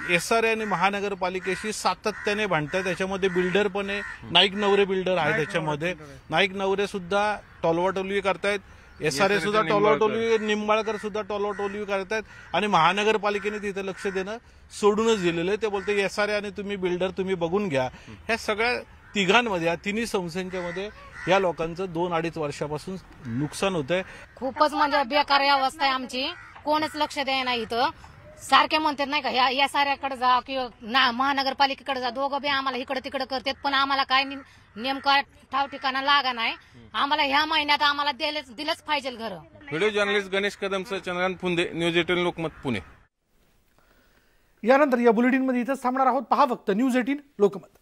एसआरए आणि महानगरपालिकेशी सातत्याने भांडतात. त्याच्यामध्ये बिल्डर पण आहे, नाईक नवरे बिल्डर आहे त्याच्यामध्ये. नाईक नवरे सुद्धा टॉलवाटोलवी करतायत, एसआरए सुद्धा टॉलवाटोलवी, निंबाळकर सुद्धा टॉलवाटोलवी करतायत आणि महानगरपालिकेने तिथे लक्ष देणं सोडूनच दिलेलं आहे. ते बोलते एसआरए आणि तुम्ही बिल्डर तुम्ही बघून घ्या. ह्या सगळ्या तिघांमध्ये, या तिन्ही संस्थांच्या मध्ये या लोकांचं 2-2.5 वर्षापासून नुकसान होतंय. खूपच म्हणजे बेकार अवस्था आहे आमची. कोणच लक्ष द्यायला इथं. सारखे म्हणतात नाही का, या साऱ्याकडे जा किंवा महानगरपालिकेकडे जा, दोघं बी आम्हाला इकडे तिकडे करतात. पण आम्हाला काय नेमका ठाव ठिकाणा लागा नाही. आम्हाला ह्या महिन्यात आम्हाला दिलंच पाहिजे घर. व्हिडिओ जर्नलिस्ट गणेश कदमसह चंद्रकांत फुंदे, न्यूज 18 लोकमत, पुणे. यानंतर या बुलेटिनमध्ये इथंच थांबणार आहोत. पहा फक्त न्यूज 18 लोकमत.